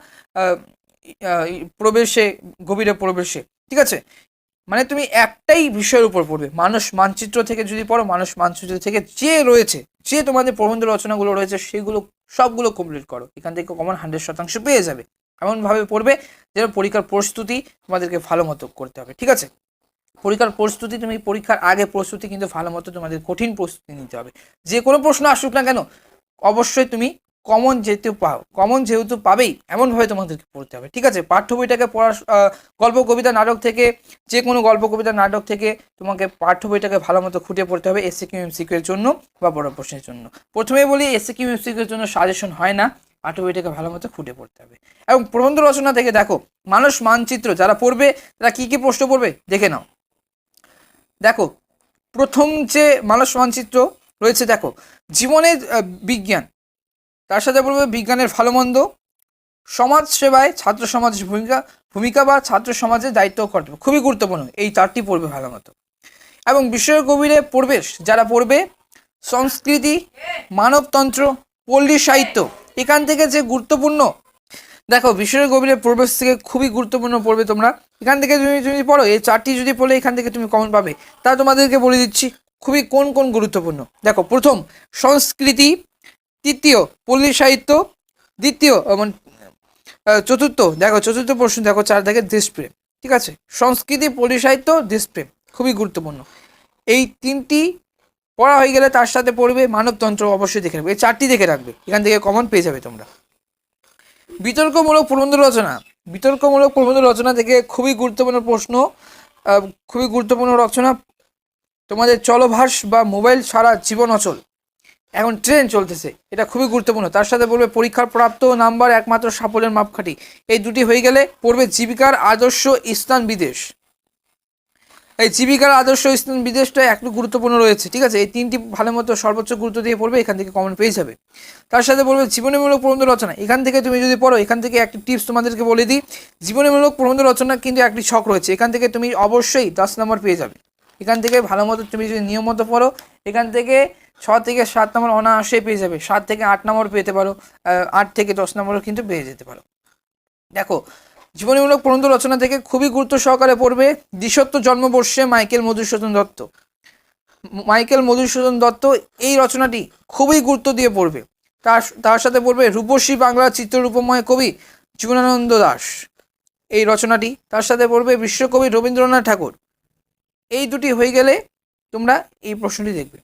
গভীরে প্রবেশে। ঠিক আছে, মানে তুমি একটাই বিষয়ের উপর পড়বে, মানুষ মানচিত্র থেকে যদি পড়ো, মানুষ মানচিত্র থেকে যে তোমাদের প্রবন্ধ রচনাগুলো রয়েছে সেগুলো সবগুলো কমপ্লিট করো, এখান থেকে কমন 100% পেয়ে যাবে। এমনভাবে পড়বে যেন পরীক্ষার প্রস্তুতি তোমাদেরকে ভালো মতো করতে হবে। ঠিক আছে, পরীক্ষার প্রস্তুতি, তুমি পরীক্ষার আগে প্রস্তুতি কিন্তু ভালো মতো তোমাদের কঠিন প্রস্তুতি নিতে হবে। যে কোনো প্রশ্ন আসুক না কেন অবশ্যই তুমি কমন যেহেতু পাবেই এমনভাবে তোমাদেরকে পড়তে হবে। ঠিক আছে, পাঠ্য বইটাকে পড়ার গল্প কবিতা নাটক থেকে, যে কোনো গল্প কবিতা নাটক থেকে তোমাকে পাঠ্য বইটাকে ভালো মতো খুঁটিয়ে পড়তে হবে এসসিকিউ এমসিকিউ এর জন্য বা বড় প্রশ্নের জন্য। প্রথমেই বলি এসসিকিউ এমসিকিউ এর জন্য সাজেশন হয় না, পাঠ্য বইটাকে ভালো মতো খুঁটে পড়তে হবে। এবং প্রবন্ধ রচনা থেকে দেখো মানুষ মানচিত্র যারা পড়বে তারা কি কি প্রশ্ন পড়বে দেখে নাও। দেখো প্রথম যে মানুষ মানচিত্র রয়েছে, দেখো জীবনের বিজ্ঞান, তার সাথে বলবে বিজ্ঞানের ভালো মন্দ, সমাজ সেবায় ছাত্র সমাজের ভূমিকা বা ছাত্র সমাজের দায়িত্ব ও কর্তব্য, খুবই গুরুত্বপূর্ণ, এই 4টি পড়বে ভালো মতো। এবং বিষয়ের গভীরে প্রবেশ যারা পড়বে সংস্কৃতি, মানবতন্ত্র, পল্লী সাহিত্য, এখান থেকে যে গুরুত্বপূর্ণ, দেখো বিষয়ের গভীরে প্রবেশ থেকে খুবই গুরুত্বপূর্ণ পড়বে তোমরা। এখান থেকে তুমি যদি পড়ো, এই 4টি যদি পড়লে এখান থেকে তুমি কমন পাবে, তা তোমাদেরকে বলে দিচ্ছি খুবই কোন গুরুত্বপূর্ণ। দেখো প্রথম সংস্কৃতি, তৃতীয় পল্লী সাহিত্য, দ্বিতীয় চতুর্থ, দেখো চতুর্থ প্রশ্ন দেখো 4 থেকে দেশপ্রেম। ঠিক আছে, সংস্কৃতি, পল্লী সাহিত্য, দেশপ্রেম, খুবই গুরুত্বপূর্ণ। এই 3টি পড়া হয়ে গেলে তার সাথে পড়বে মানবতন্ত্র, অবশ্যই দেখে রাখবে, এই 4টি দেখে রাখবে, এখান থেকে কমন পেয়ে যাবে তোমরা। বিতর্কমূলক প্রবন্ধ রচনা থেকে খুবই গুরুত্বপূর্ণ প্রশ্ন, খুবই গুরুত্বপূর্ণ রচনা তোমাদের চলভাস বা মোবাইল ছাড়া জীবন অচল, এখন ট্রেন চলতেছে, এটা খুবই গুরুত্বপূর্ণ। তার সাথে বলবে পরীক্ষার প্রাপ্ত নাম্বার একমাত্র সাফল্যের মাপকাঠি, এই 2টি হয়ে গেলে পড়বে জীবিকার আদর্শ স্থান বিদেশ, এই জীবিকার আদর্শ স্থান বিদেশটা একটু গুরুত্বপূর্ণ রয়েছে। ঠিক আছে, এই 3টি ভালো মতো সর্বোচ্চ গুরুত্ব দিয়ে পড়বে, এখান থেকে কমন পেয়ে যাবে। তার সাথে বলবে জীবনীমূলক প্রবন্ধ রচনা, এখান থেকে তুমি যদি পড়ো, এখান থেকে একটি টিপস তোমাদেরকে বলে দিই, জীবনীমূলক প্রবন্ধ রচনা কিন্তু একটি ছক রয়েছে, এখান থেকে তুমি অবশ্যই 10 নম্বর পেয়ে যাবে। এখান থেকে ভালো মতো তুমি যদি নিয়ম মতো পড়ো, এখান থেকে থেকে 7 নম্বর অনায়াসে পেয়ে যাবে, 7 থেকে 8 নম্বর পেতে পারো, 8 থেকে 10 নম্বরও কিন্তু পেয়ে যেতে পারো। দেখো, জীবনীমূলক প্রবন্ধ রচনা থেকে খুবই গুরুত্ব সহকারে পড়বে দ্বিশত জন্মবর্ষে মাইকেল মধুসূদন দত্ত। মাইকেল মধুসূদন দত্ত এই রচনাটি খুবই গুরুত্ব দিয়ে পড়বে। তার সাথে পড়বে রূপসী বাংলার চিত্ররূপময় কবি জীবনানন্দ দাশ এই রচনাটি, তার সাথে পড়বে বিশ্বকবি রবীন্দ্রনাথ ঠাকুর। এই দুটি হয়ে গেলে তোমরা এই প্রশ্নটি দেখবে।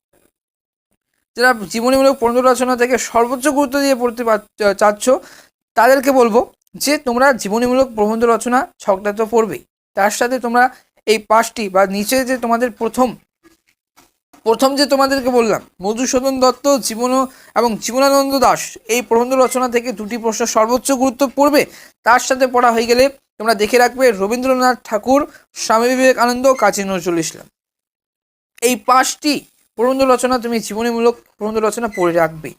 যারা জীবনীমূলক প্রবন্ধ রচনা থেকে সর্বোচ্চ গুরুত্ব দিয়ে পড়তে চাচ্ছ তাদেরকে বলবো যে তোমরা জীবনীমূলক প্রবন্ধ রচনা ছকটা তো পড়বেই, তার সাথে তোমরা এই 5টি বা নিচে যে তোমাদের প্রথম যে তোমাদেরকে বললাম মধুসূদন দত্ত এবং জীবনানন্দ দাশ এই প্রবন্ধ রচনা থেকে 2টি প্রশ্ন সর্বোচ্চ গুরুত্ব পড়বে। তার সাথে পড়া হয়ে গেলে তোমরা দেখে রাখবে রবীন্দ্রনাথ ঠাকুর, স্বামী বিবেকানন্দ, কাজী নজরুল ইসলাম। এই 5টি প্রবন্ধ রচনা তুমি জীবনীমূলক প্রবন্ধ রচনা পড়ে রাখবে।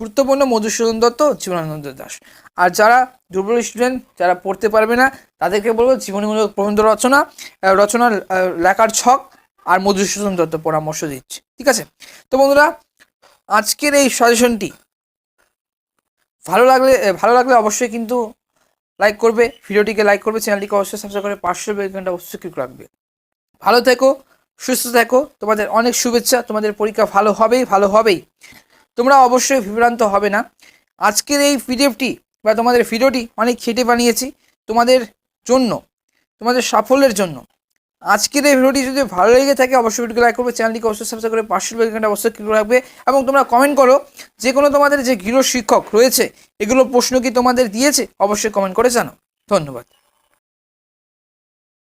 গুরুত্বপূর্ণ মধুসূদন দত্ত, জীবনানন্দ দাশ। আর যারা দুর্বল স্টুডেন্ট, যারা পড়তে পারবে না, তাদেরকে বলবো জীবনীমূলক প্রবন্ধ রচনার লেখার ছক আর মধুসূদন দত্ত পরামর্শ দিচ্ছে। ঠিক আছে, তো বন্ধুরা আজকের এই সাজেশনটি ভালো লাগলে অবশ্যই কিন্তু লাইক করবে, ভিডিওটিকে লাইক করবে, চ্যানেলটিকে অবশ্যই সাবস্ক্রাইব করে পাশের বেল আইকনটা অবশ্যই ক্লিক রাখবে। ভালো থেকো, সুস্থ থেকো, তোমাদের অনেক শুভেচ্ছা। তোমাদের পরীক্ষা ভালো হবেই। তোমরা অবশ্যই বিভ্রান্ত হবে না। আজকের এই পিডিএফটি বা তোমাদের ভিডিওটি অনেক খেটে বানিয়েছি তোমাদের জন্য, তোমাদের সাফল্যের জন্য। আজকের এই ভিডিওটি যদি ভালো লেগে থাকে অবশ্যই ভিডিওকে লাইক করবে, চ্যানেলটিকে অবশ্যই সাবস্ক্রাইব করে পাশের বেল আইকনটা অবশ্যই ক্লিক রাখবে এবং তোমরা কমেন্ট করো যে কোনো তোমাদের যে গৃহ শিক্ষক রয়েছে এগুলো প্রশ্ন কি তোমাদের দিয়েছে, অবশ্যই কমেন্ট করে জানাও। ধন্যবাদ।